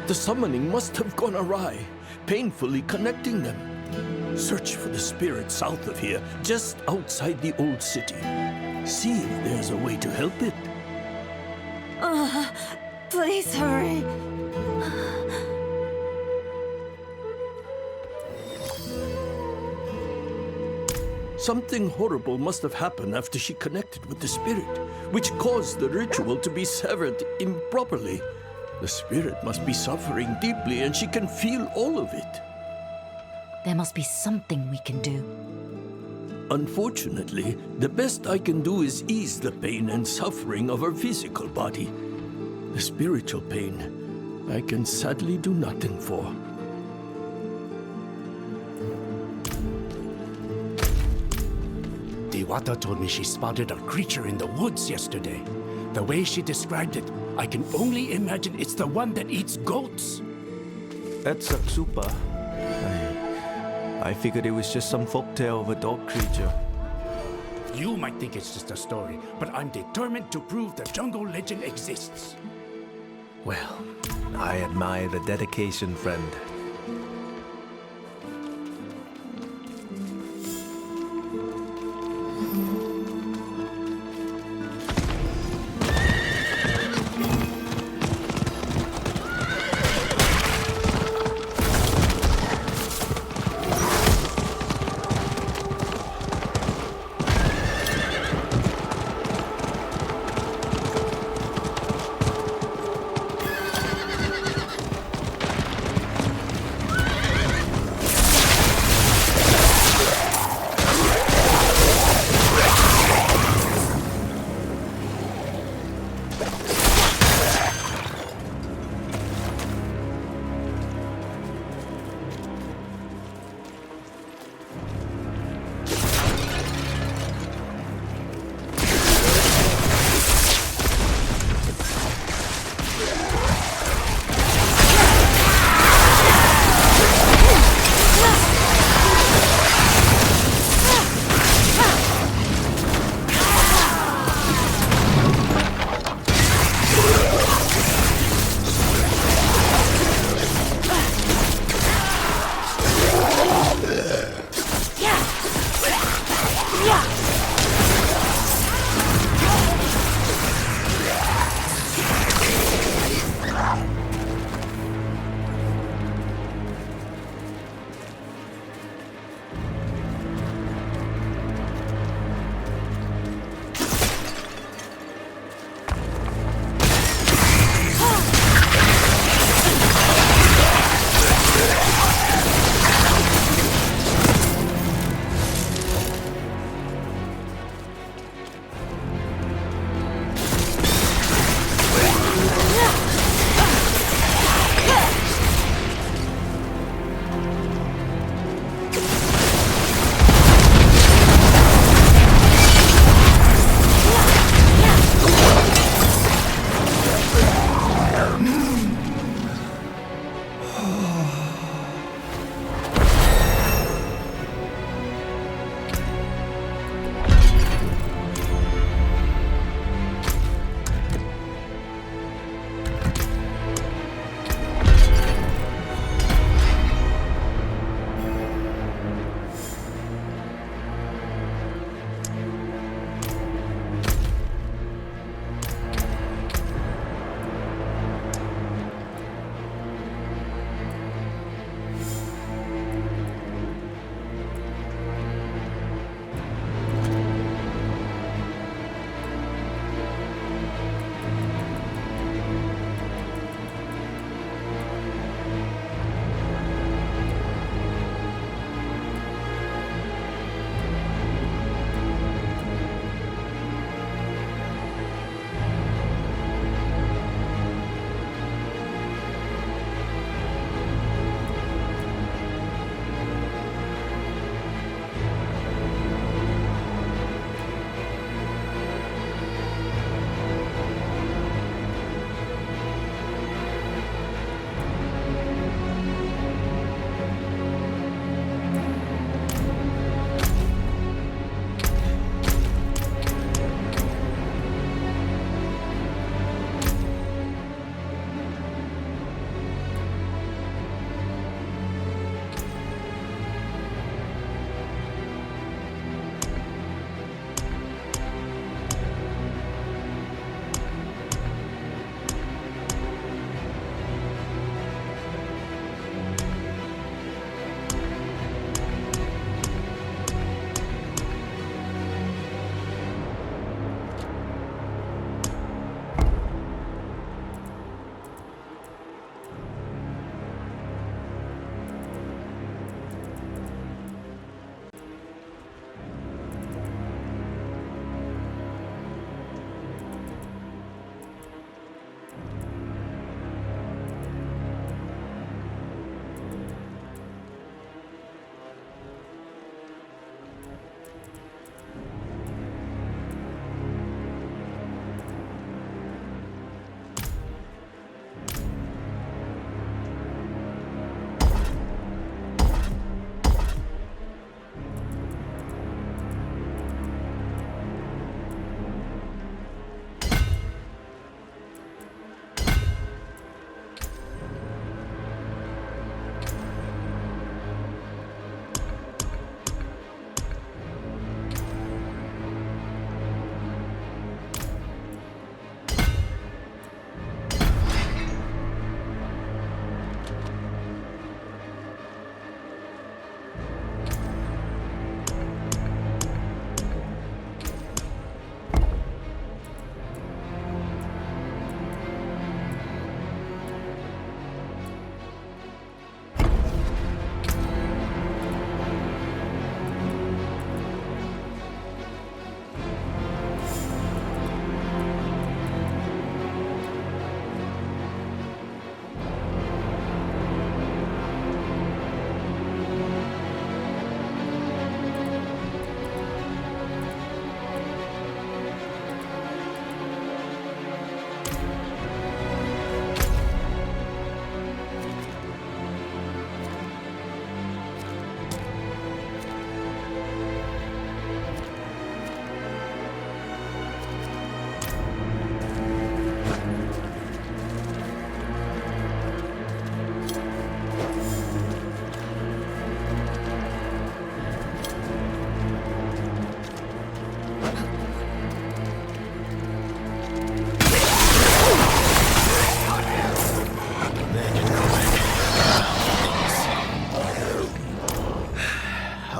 The summoning must have gone awry, painfully connecting them. Search for the spirit south of here, just outside the old city. See if there's a way to help it. Please hurry. Something horrible must have happened after she connected with the spirit, which caused the ritual to be severed improperly. The spirit must be suffering deeply, and she can feel all of it. There must be something we can do. Unfortunately, the best I can do is ease the pain and suffering of her physical body. The spiritual pain, I can sadly do nothing for. Diwata told me she spotted a creature in the woods yesterday. The way she described it, I can only imagine it's the one that eats goats. That's Saksupa. I figured it was just some folktale of a dog creature. You might think it's just a story, but I'm determined to prove the jungle legend exists. Well, I admire the dedication, friend.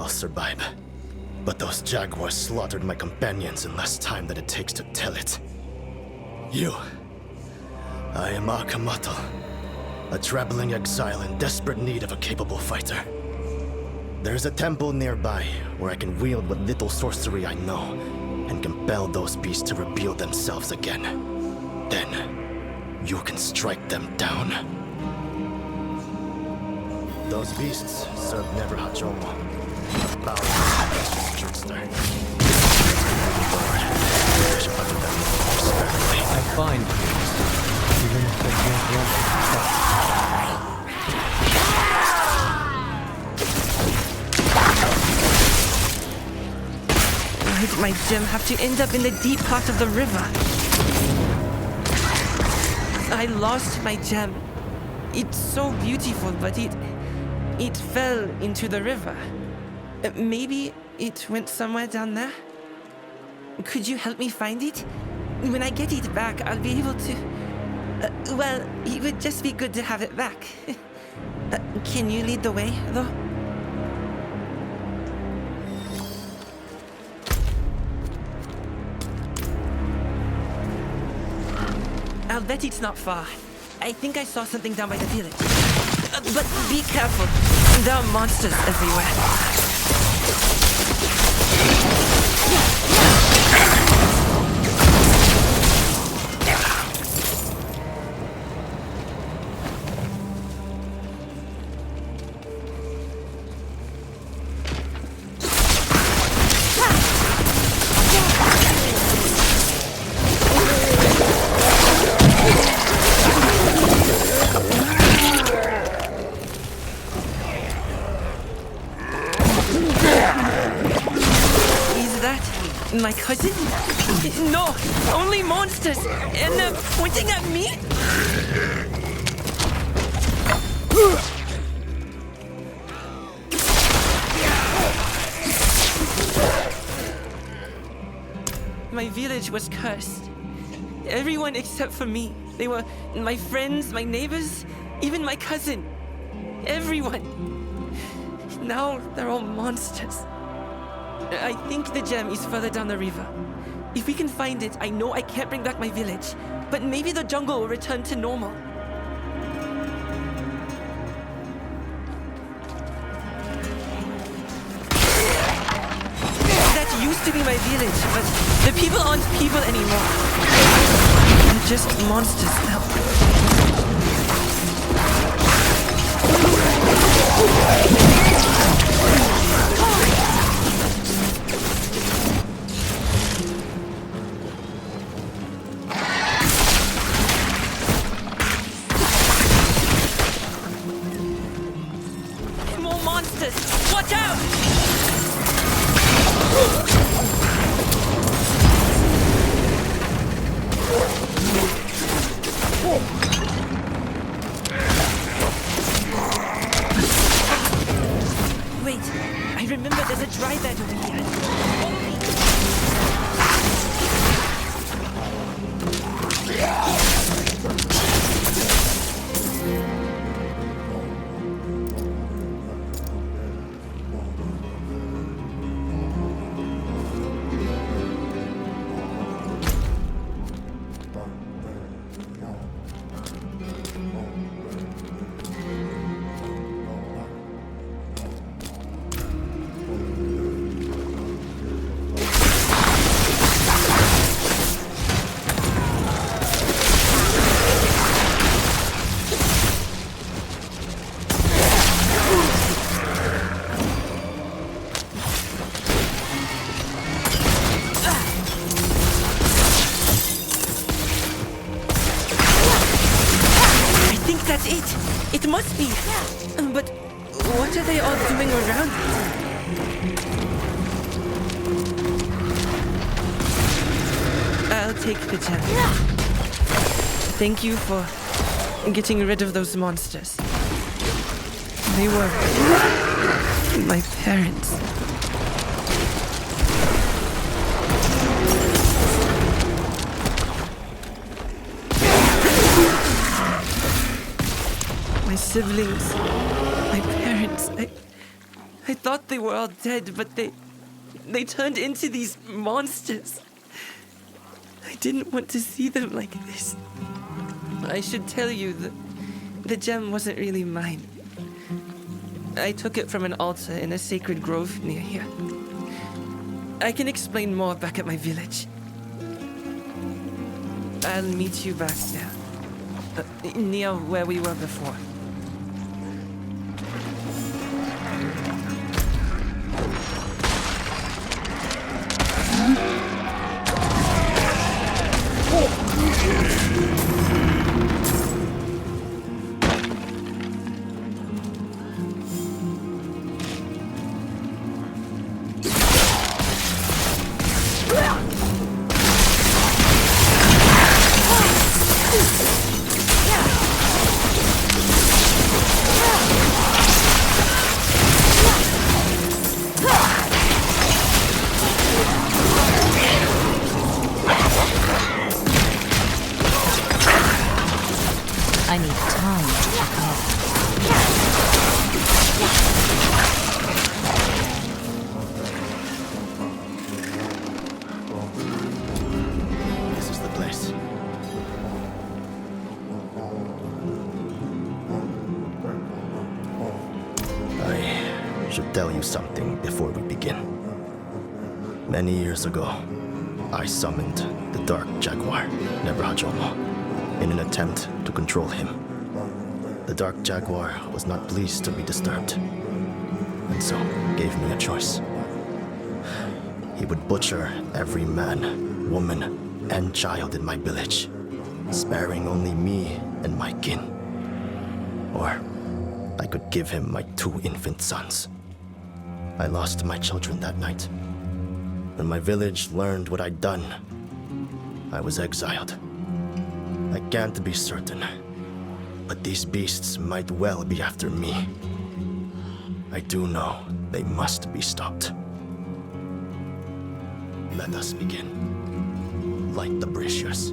I'll survive. But those jaguars slaughtered my companions in less time than it takes to tell it. I am Akamoto, a traveling exile in desperate need of a capable fighter. There's a temple nearby where I can wield what little sorcery I know and compel those beasts to reveal themselves again. Then, you can strike them down. Those beasts serve Never Hachomo, a powerful trickster. I find even if I don't want to trust. Why did my gem have to end up in the deep part of the river? I lost my gem. It's so beautiful, but it fell into the river. Maybe it went somewhere down there? Could you help me find it? When I get it back, I'll be able to... well, it would just be good to have it back. Can you lead the way, though? I'll bet it's not far. I think I saw something down by the village. But be careful. There are monsters everywhere. My cousin? No! Only monsters! And they're pointing at me? My village was cursed. Everyone except for me. They were my friends, my neighbors, even my cousin. Everyone. Now they're all monsters. I think the gem is further down the river. If we can find it, I know I can't bring back my village. But maybe the jungle will return to normal. That used to be my village, but the people aren't people anymore. They're just monsters now. Watch out! Wait, I remember there's a dry bed over here. Follow me. It must be. But what are they all doing around it? I'll take the gem. Thank you for getting rid of those monsters. They were my parents. My siblings, my parents, I I thought they were all dead, but they turned into these monsters. I didn't want to see them like this. I should tell you that the gem wasn't really mine. I took it from an altar in a sacred grove near here. I can explain more back at my village. I'll meet you back there, near where we were before. I need time to prepare. This is the place. I should tell you something before we begin. Many years ago, I summoned the Dark Jaguar, Nebrajomo, in an attempt to control him. The Dark Jaguar was not pleased to be disturbed, and so gave me a choice. He would butcher every man, woman, and child in my village, sparing only me and my kin. Or I could give him my 2 infant sons. I lost my children that night. When my village learned what I'd done, I was exiled. I can't be certain, but these beasts might well be after me. I do know they must be stopped. Let us begin. Light the braziers.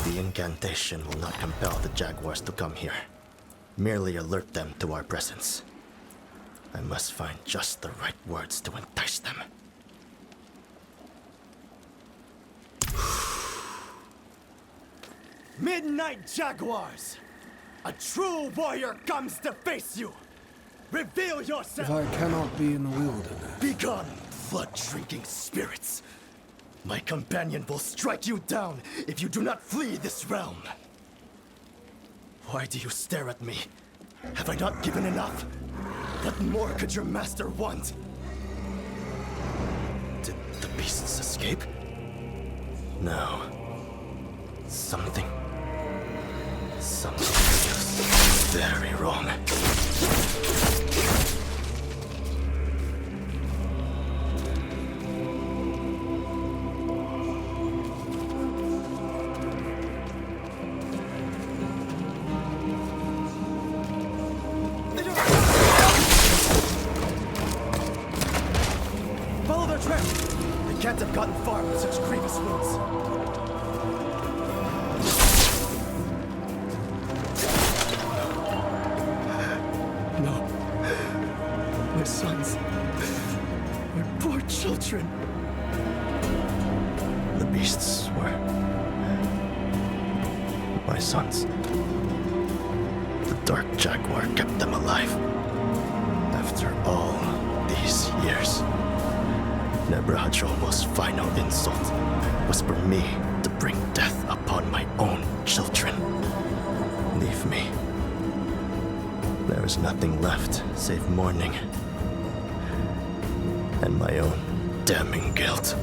The incantation will not compel the jaguars to come here. Merely alert them to our presence. I must find just the right words to entice them. Midnight Jaguars! A true warrior comes to face you! Reveal yourself! If I cannot be in the wilderness... Begone, blood-drinking spirits! My companion will strike you down if you do not flee this realm! Why do you stare at me? Have I not given enough? What more could your master want? Did the beasts escape? No. Something feels very wrong. Follow their trail! They can't have gotten far with such grievous wounds. No. My sons. My poor children. The beasts were my sons. The Dark Jaguar kept them alive. After all these years, Nebrajomo's final insult was for me to bring death upon my own children. Leave me. There is nothing left save mourning and my own damning guilt.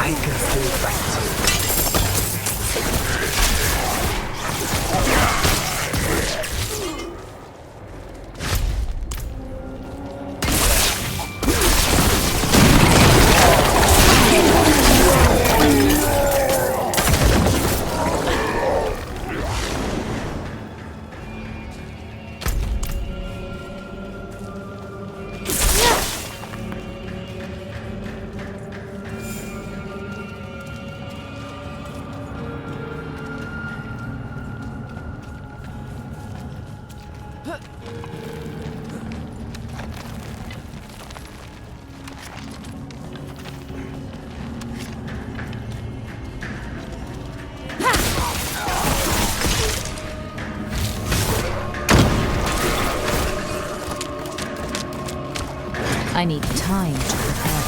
I can still fight. I need time to prepare.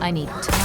I need time.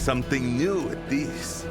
something new at least.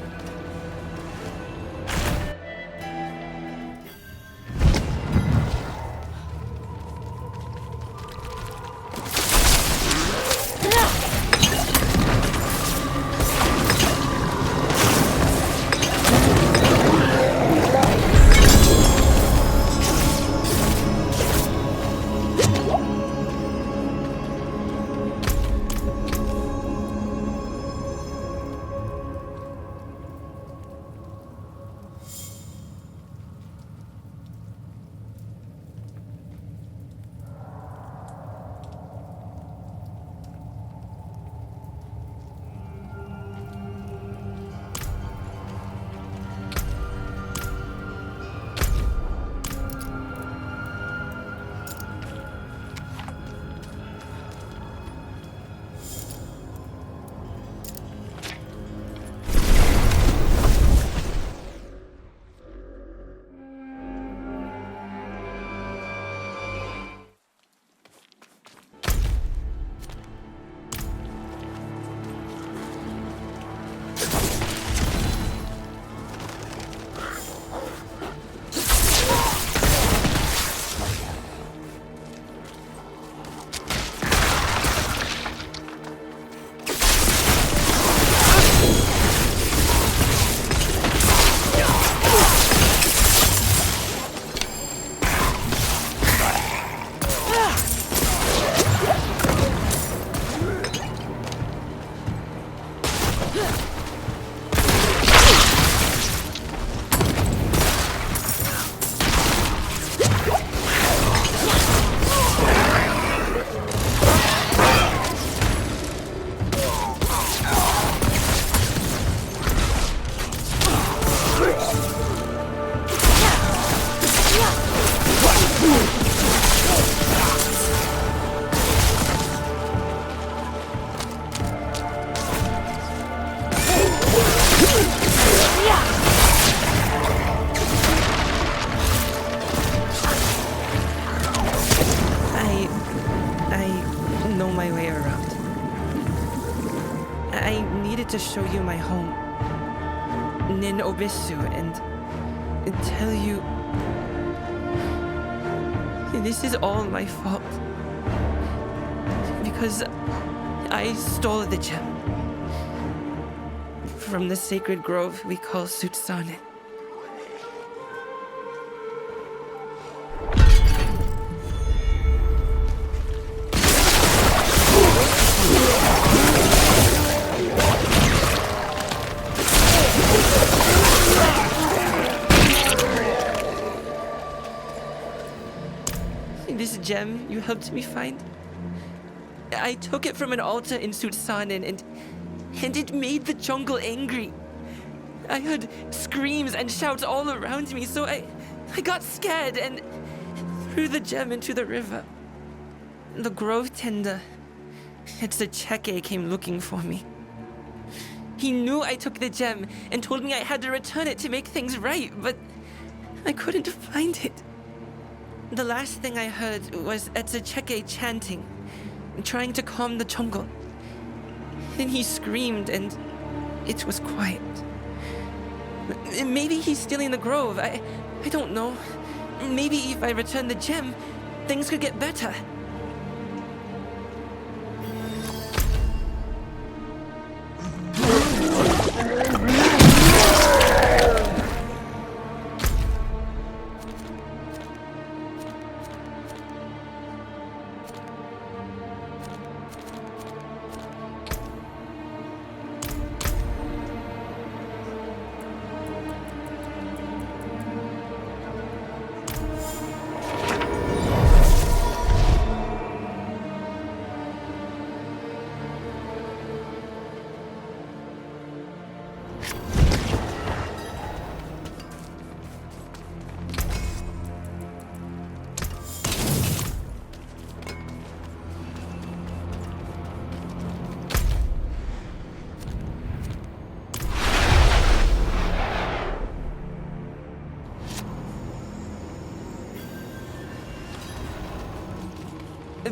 To show you my home, Nin Obisu, and tell you this is all my fault. Because I stole the gem from the sacred grove we call Sutsanen. This gem you helped me find, I took it from an altar in Sutsanen and it made the jungle angry. I heard screams and shouts all around me, so I got scared and threw the gem into the river. The grove tender, Etsacheke, came looking for me. He knew I took the gem and told me I had to return it to make things right, but I couldn't find it. The last thing I heard was Etsacheke chanting, trying to calm the jungle. Then he screamed and it was quiet. Maybe he's stealing the grove, I don't know. Maybe if I return the gem, things could get better.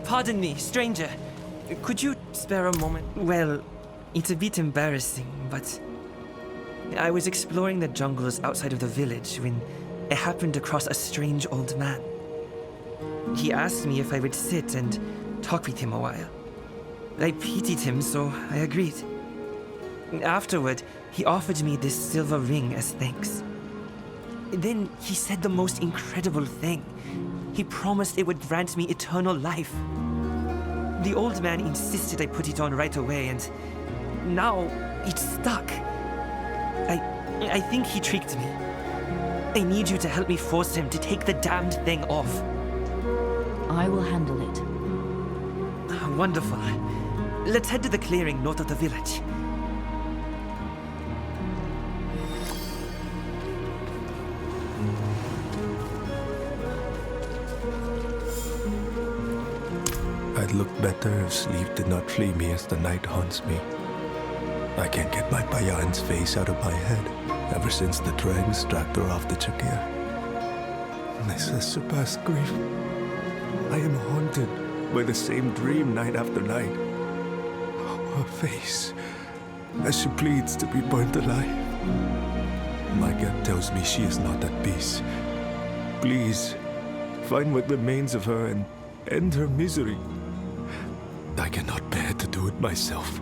Pardon me, stranger. Could you spare a moment? Well, It's a bit embarrassing, but I was exploring the jungles outside of the village when I happened across a strange old man. He asked me if I would sit and talk with him a while. I pitied him, so I agreed. Afterward, he offered me this silver ring as thanks. Then he said the most incredible thing. He promised it would grant me eternal life. The old man insisted I put it on right away, and now it's stuck. I think he tricked me. I need you to help me force him to take the damned thing off. I will handle it. Wonderful. Let's head to the clearing north of the village. I'd look better if sleep did not flee me as the night haunts me. I can't get my Bayan's face out of my head ever since the dregs dragged her off the Chakia. This has surpassed grief. I am haunted by the same dream night after night. Her face, as she pleads to be burnt alive. My gut tells me she is not at peace. Please, find what remains of her and end her misery. I cannot bear to do it myself.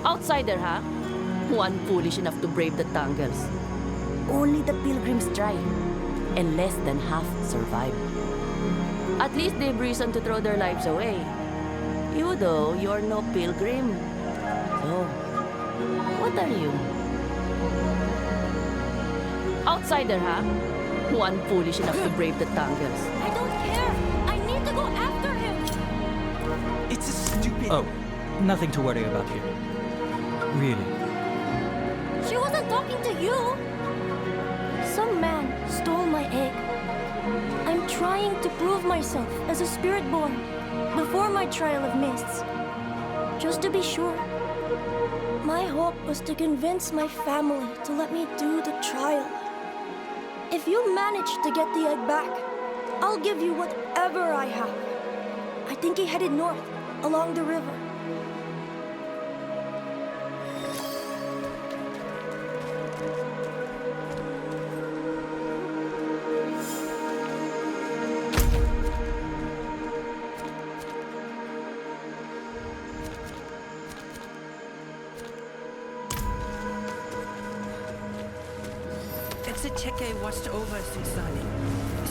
Outsider, huh? One foolish enough to brave the tangles. Only the pilgrims try, and less than half survive. At least they've reason to throw their lives away. You, though, you're no pilgrim. So, what are you? Outsider, huh? One foolish enough to brave the tangles. I don't care! I need to go after him! It's a stupid... Oh, nothing to worry about here. Really. She wasn't talking to you! Some man stole my egg. I'm trying to prove myself as a spirit born before my trial of mists. Just to be sure. My hope was to convince my family to let me do the trial. If you manage to get the egg back, I'll give you whatever I have. I think he headed north, along the river. Cheke watched over Susani,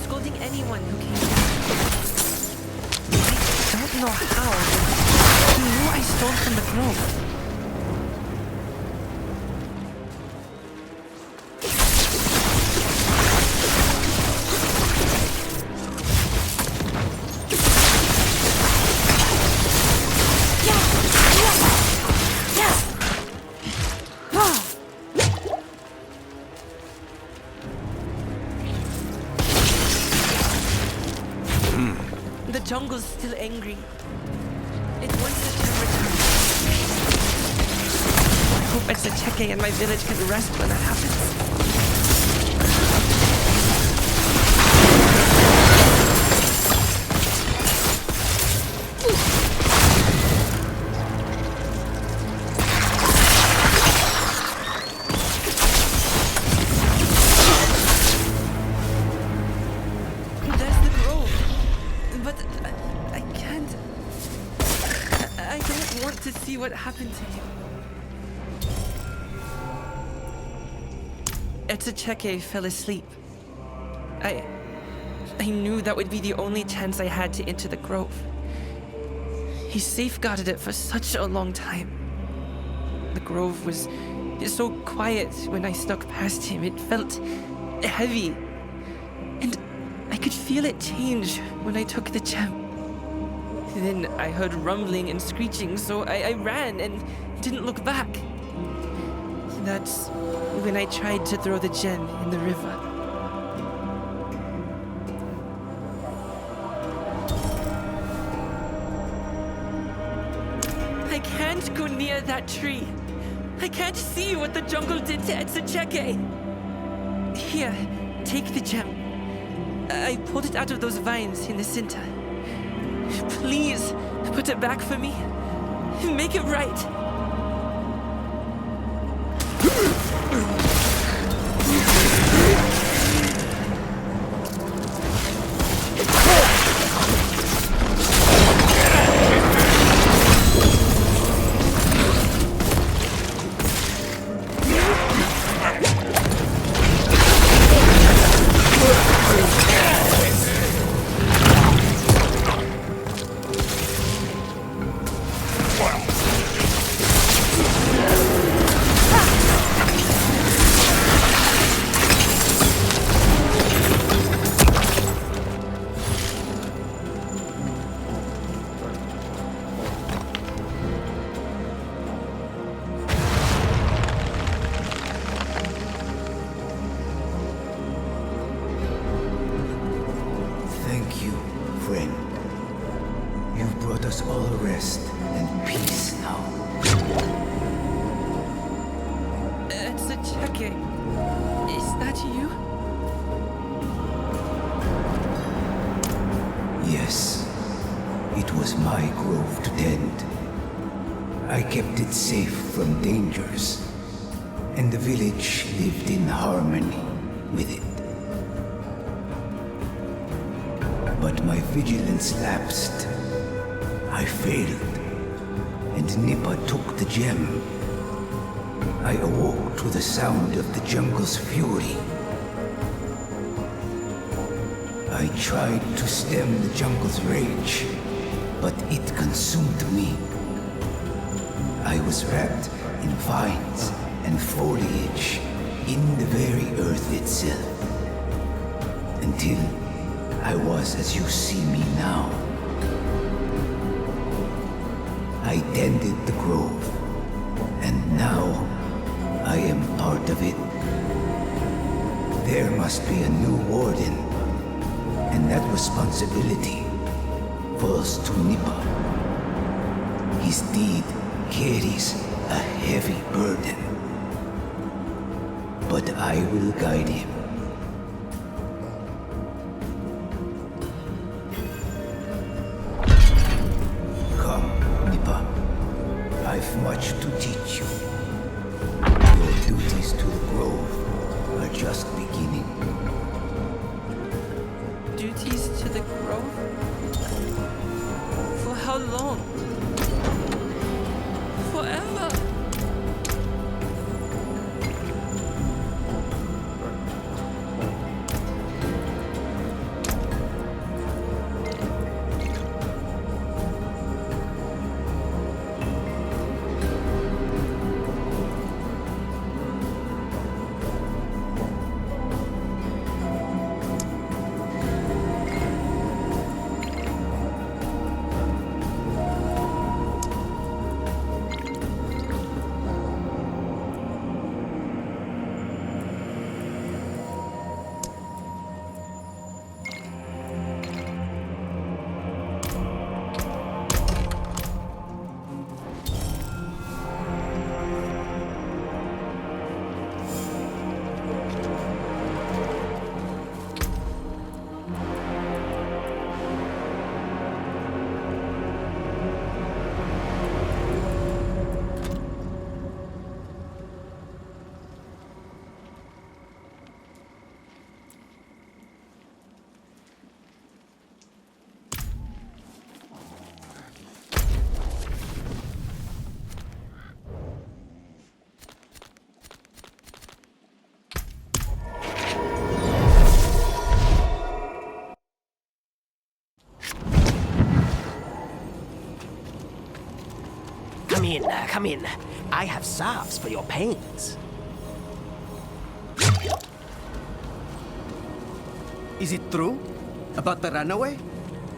scolding anyone who came. I don't know how, but he knew I stole from the grove. The jungle's still angry. It wants the time returned. I hope Exacheke and my village can rest when that happens. What happened to him? Exacheke fell asleep. I knew that would be the only chance I had to enter the grove. He safeguarded it for such a long time. The grove was so quiet when I snuck past him. It felt heavy. And I could feel it change when I took the gem. Then I heard rumbling and screeching, so I ran and didn't look back. That's when I tried to throw the gem in the river. near that tree. I can't see what the jungle did to Etsucheke. Here, take the gem. I pulled it out of those vines in the center. Please, put it back for me. Make it right. Thank you, friend. You've brought us all rest and peace now. Etsucheke, is that you? Yes, it was my grove to tend. I kept it safe from dangers, and the village lived in harmony with it. But my vigilance lapsed. I failed, and Nippa took the gem. I awoke to the sound of the jungle's fury. I tried to stem the jungle's rage, but it consumed me. I was wrapped in vines and foliage in the very earth itself, until I was as you see me now. I tended the grove, and now I am part of it. There must be a new warden, and that responsibility falls to Nippa. His deed carries a heavy burden, but I will guide him. I've much to teach you. Your duties to the grove are just beginning. Duties to the grove? For how long? Forever? Come in. I have salves for your pains. Is it true? About the runaway?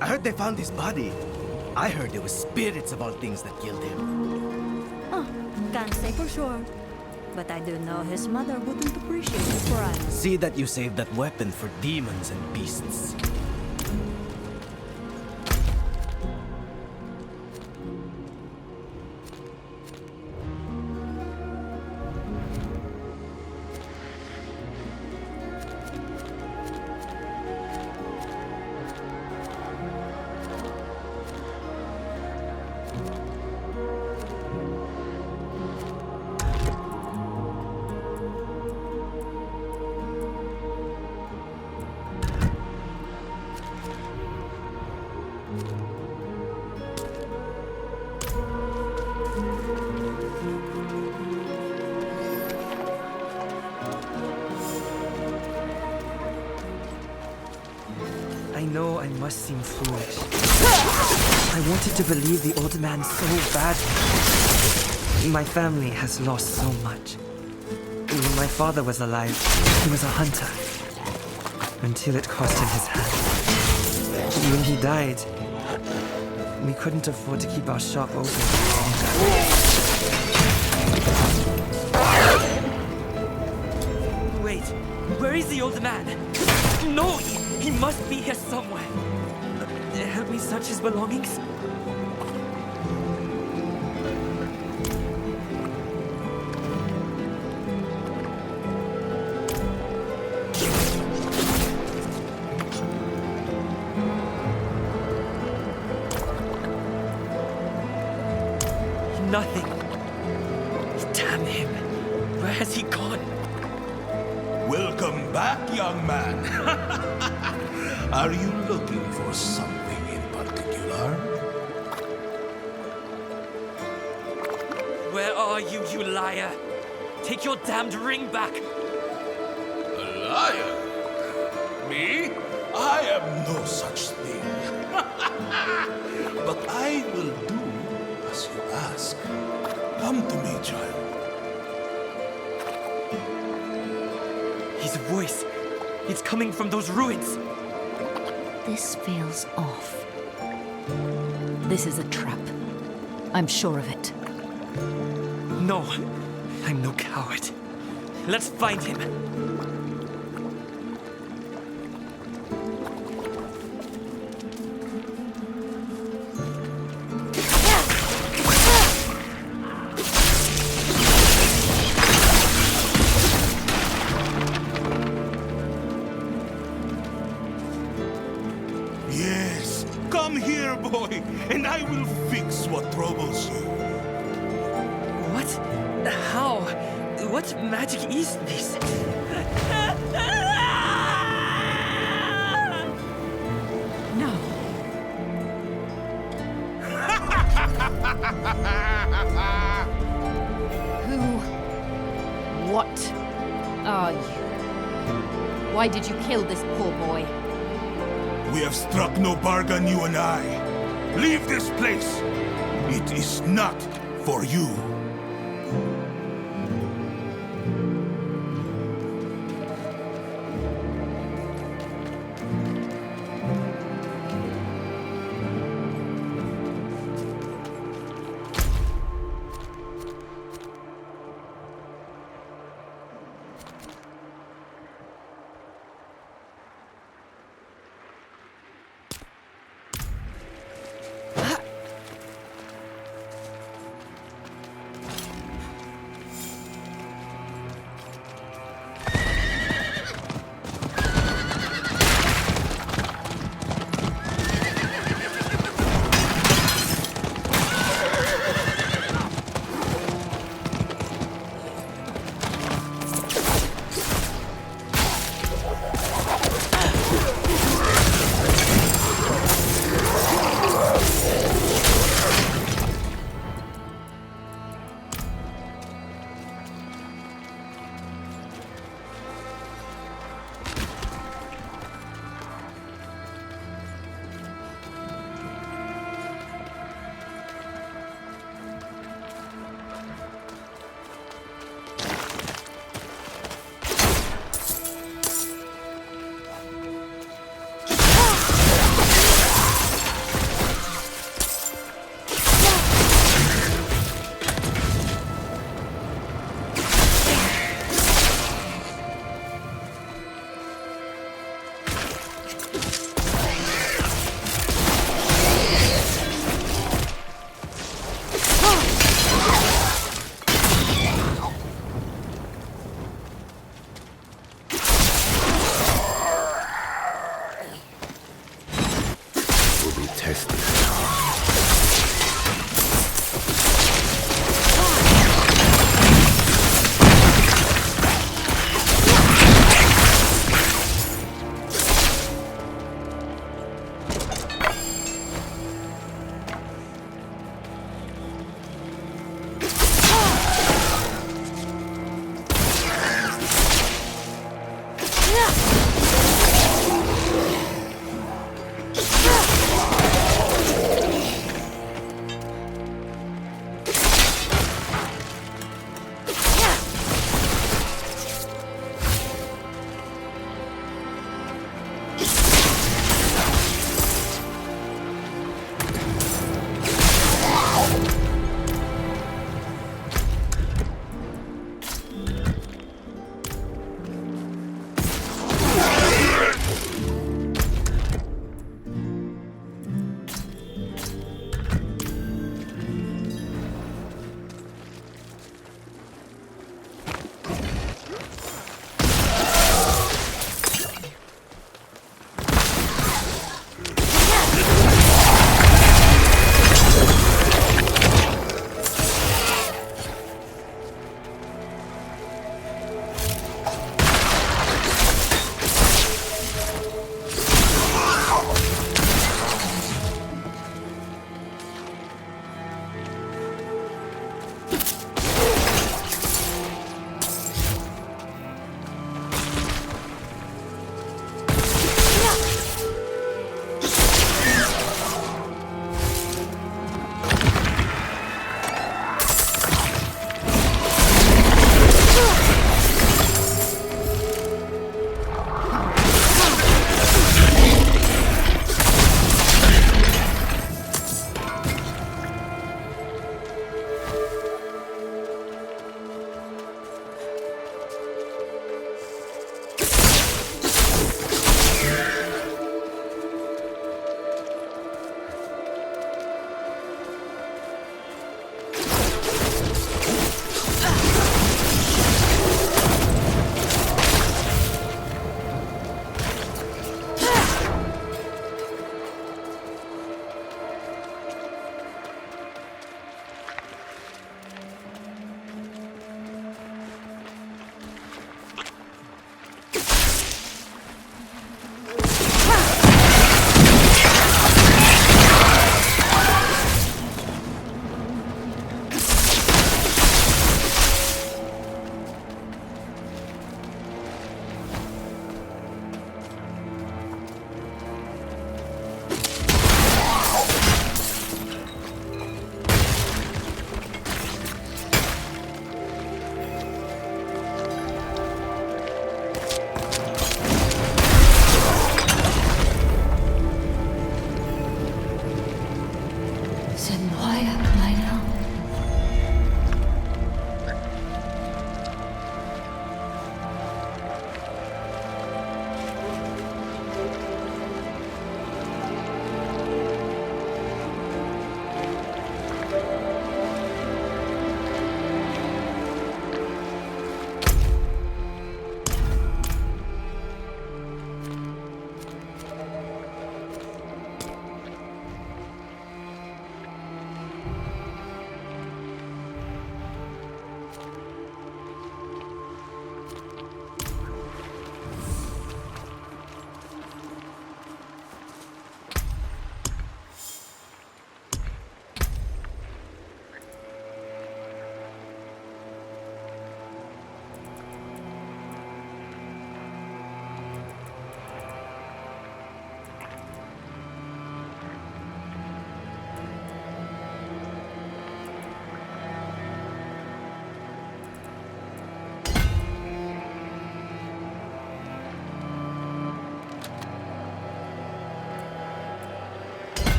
I heard they found his body. I heard it was spirits of all things that killed him. Oh, can't say for sure. But I do know his mother wouldn't appreciate his crime. See that you saved that weapon for demons and beasts. know I must seem foolish. I wanted to believe the old man so badly. My family has lost so much. When my father was alive, he was a hunter. Until it cost him his hand. When he died, we couldn't afford to keep our shop open longer. Wait, where is the old man? No, he must be here somewhere. Help me search his belongings. Nothing. Damn him. Where has he gone? Welcome back, young man. Are you looking for something in particular? Where are you, you liar? Take your damned ring back. A liar? Me? I am no such thing. But I will do as you ask. Come to me, child. His voice. It's coming from those ruins. This feels off. This is a trap. I'm sure of it. No, I'm no coward. Let's find him. Yes, come here, boy, and I will fix what troubles you. What? How? What magic is this? No. Who? What are you? Why did you kill this poor boy? We have struck no bargain, you and I. Leave this place. It is not for you.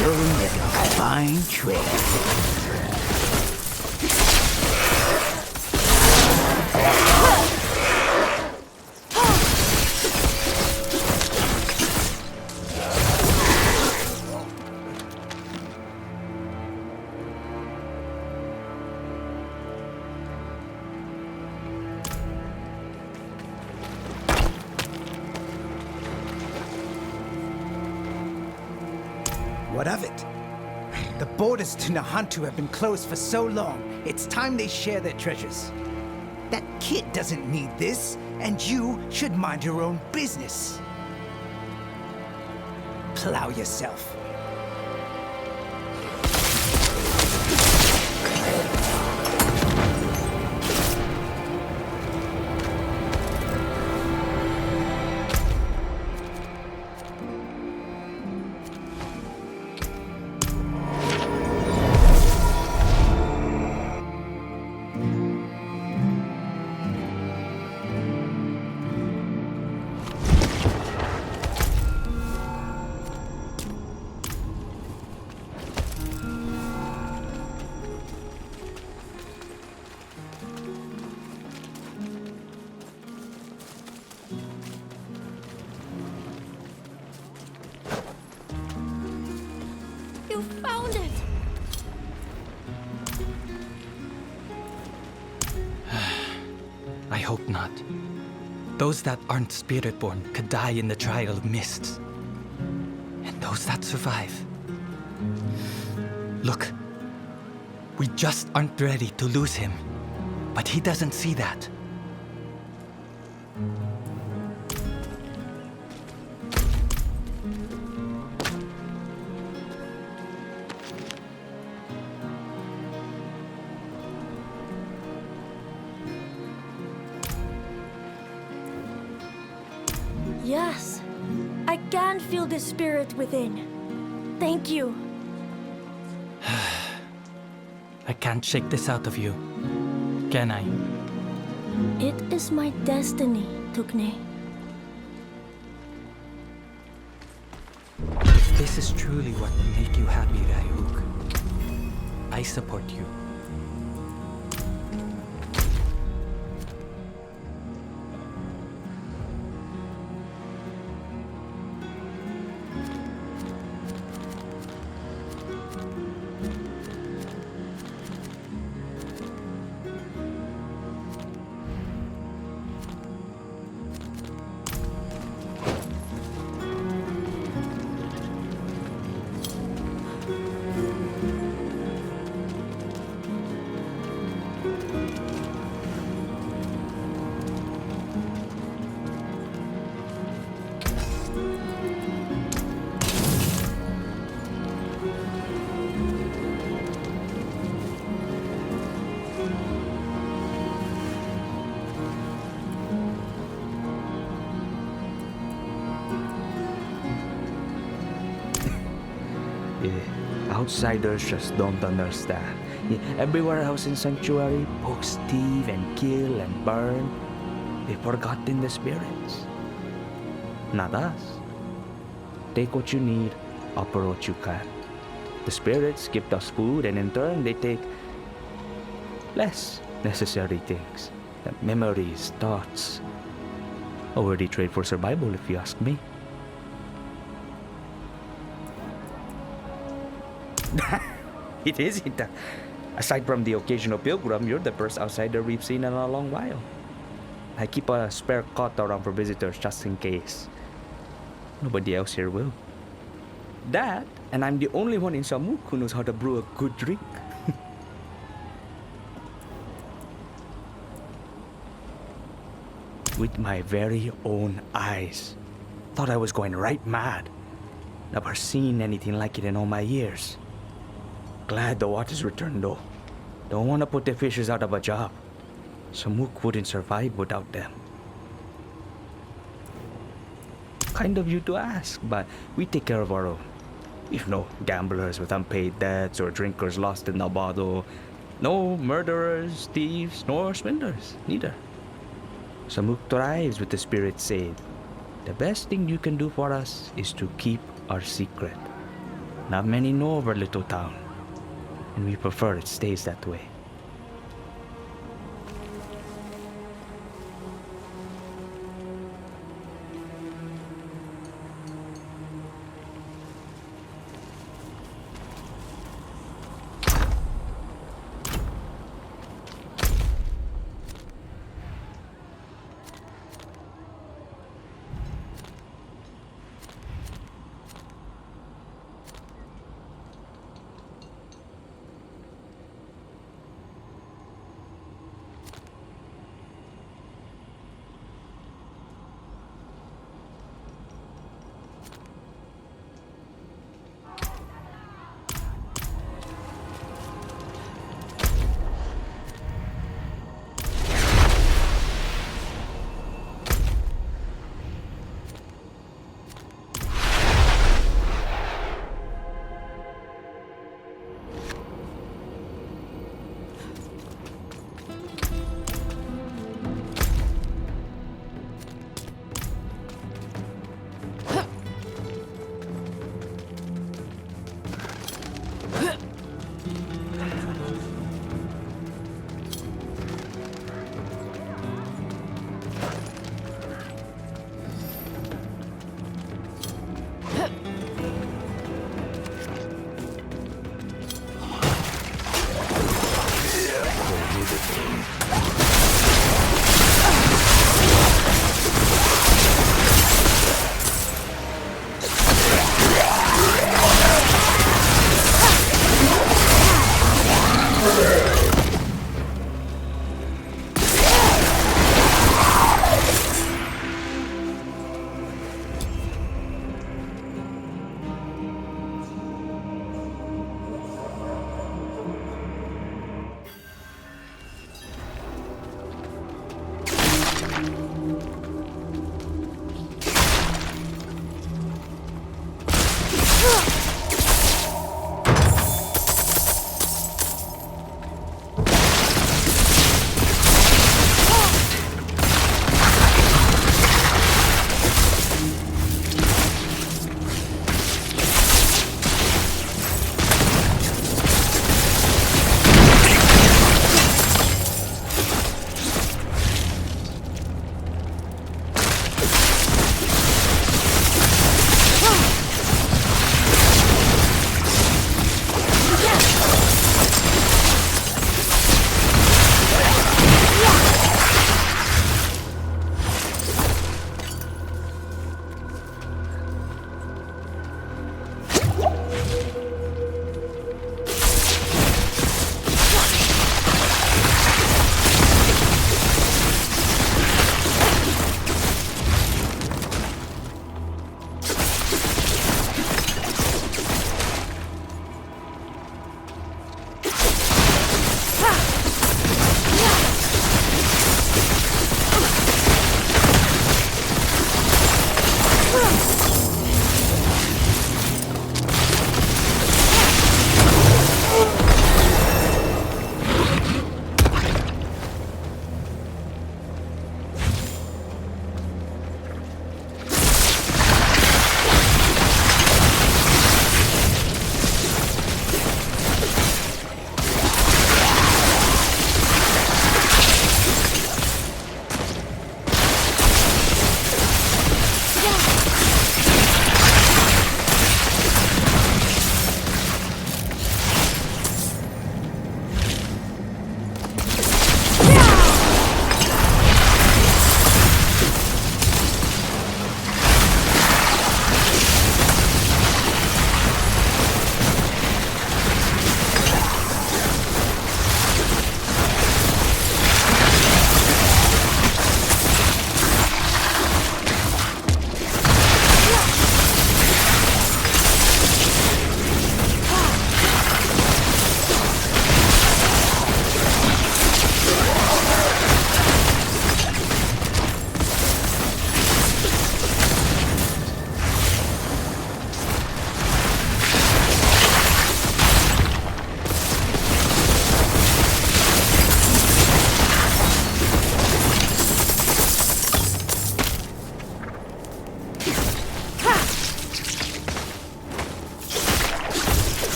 following a fine trail. What of it? The borders to Nahantu have been closed for so long. It's time they share their treasures. That kid doesn't need this, and you should mind your own business. Plow yourself. You found it! I hope not. Those that aren't spirit-born could die in the trial of mists. And those that survive... Look, we just aren't ready to lose him. But he doesn't see that. Yes, I can feel the spirit within. Thank you. I can't shake this out of you, can I? It is my destiny, Tukne. If this is truly what will make you happy, Ryuk, I support you. Outsiders just don't understand. Everywhere else in Sanctuary, folks thieve and kill and burn. They've forgotten the spirits. Not us. Take what you need, offer what you can. The spirits give us food, and in turn they take less necessary things. Memories, thoughts. A worthy trade for survival, if you ask me. It isn't. Aside from the occasional pilgrim, you're the first outsider we've seen in a long while. I keep a spare cot around for visitors just in case. Nobody else here will. That, and I'm the only one in Samuk who knows how to brew a good drink. With my very own eyes. Thought I was going right mad. Never seen anything like it in all my years. Glad the waters returned though. Don't want to put the fishers out of a job. Samuk wouldn't survive without them. Kind of you to ask, but we take care of our own. We've no gamblers with unpaid debts or drinkers lost in the bottle. No murderers, thieves, nor swindlers, neither. Samuk thrives with the spirit's aid. The best thing you can do for us is to keep our secret. Not many know of our little town, and we prefer it stays that way.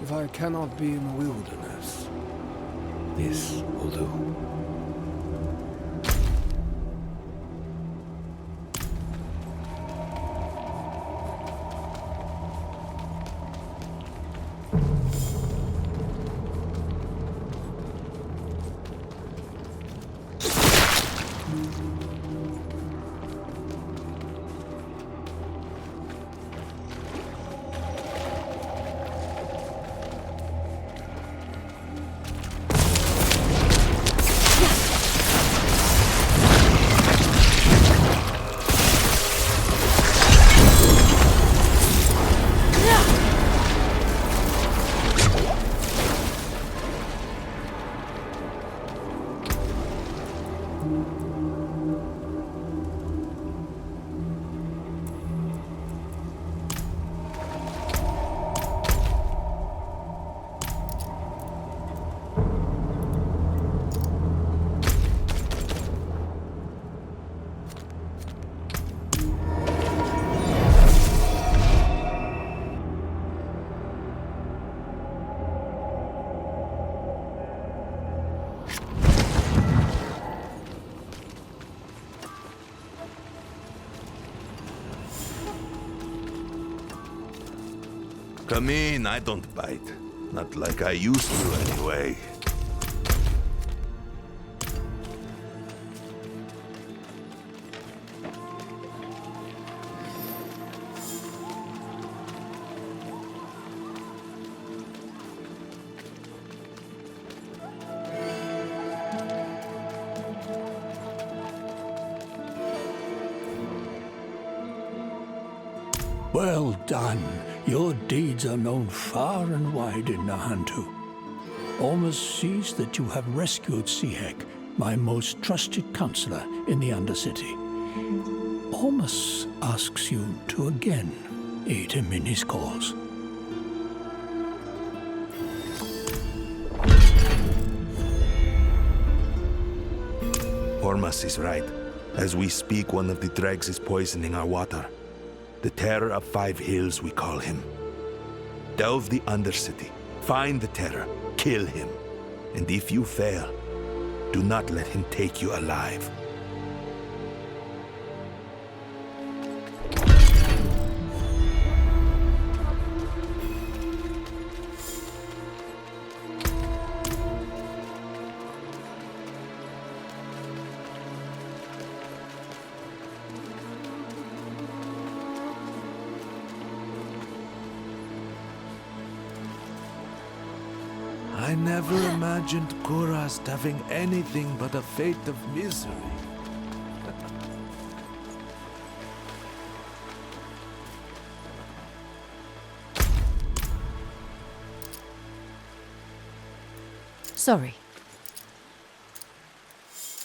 If I cannot be in the wilderness, this will do. Come in, I don't bite. Not like I used to, anyway. Well done. Your deeds are known far and wide in Nahantu. Ormus sees that you have rescued Sihek, my most trusted counselor in the Undercity. Ormus asks you to again aid him in his cause. Ormus is right. As we speak, one of the dregs is poisoning our water. The Terror of 5 Hills, we call him. Delve the Undercity, find the Terror, kill him. And if you fail, do not let him take you alive. I never imagined Kurast having anything but a fate of misery. Sorry.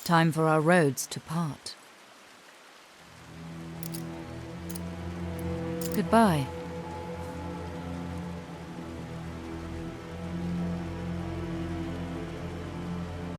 Time for our roads to part. Goodbye.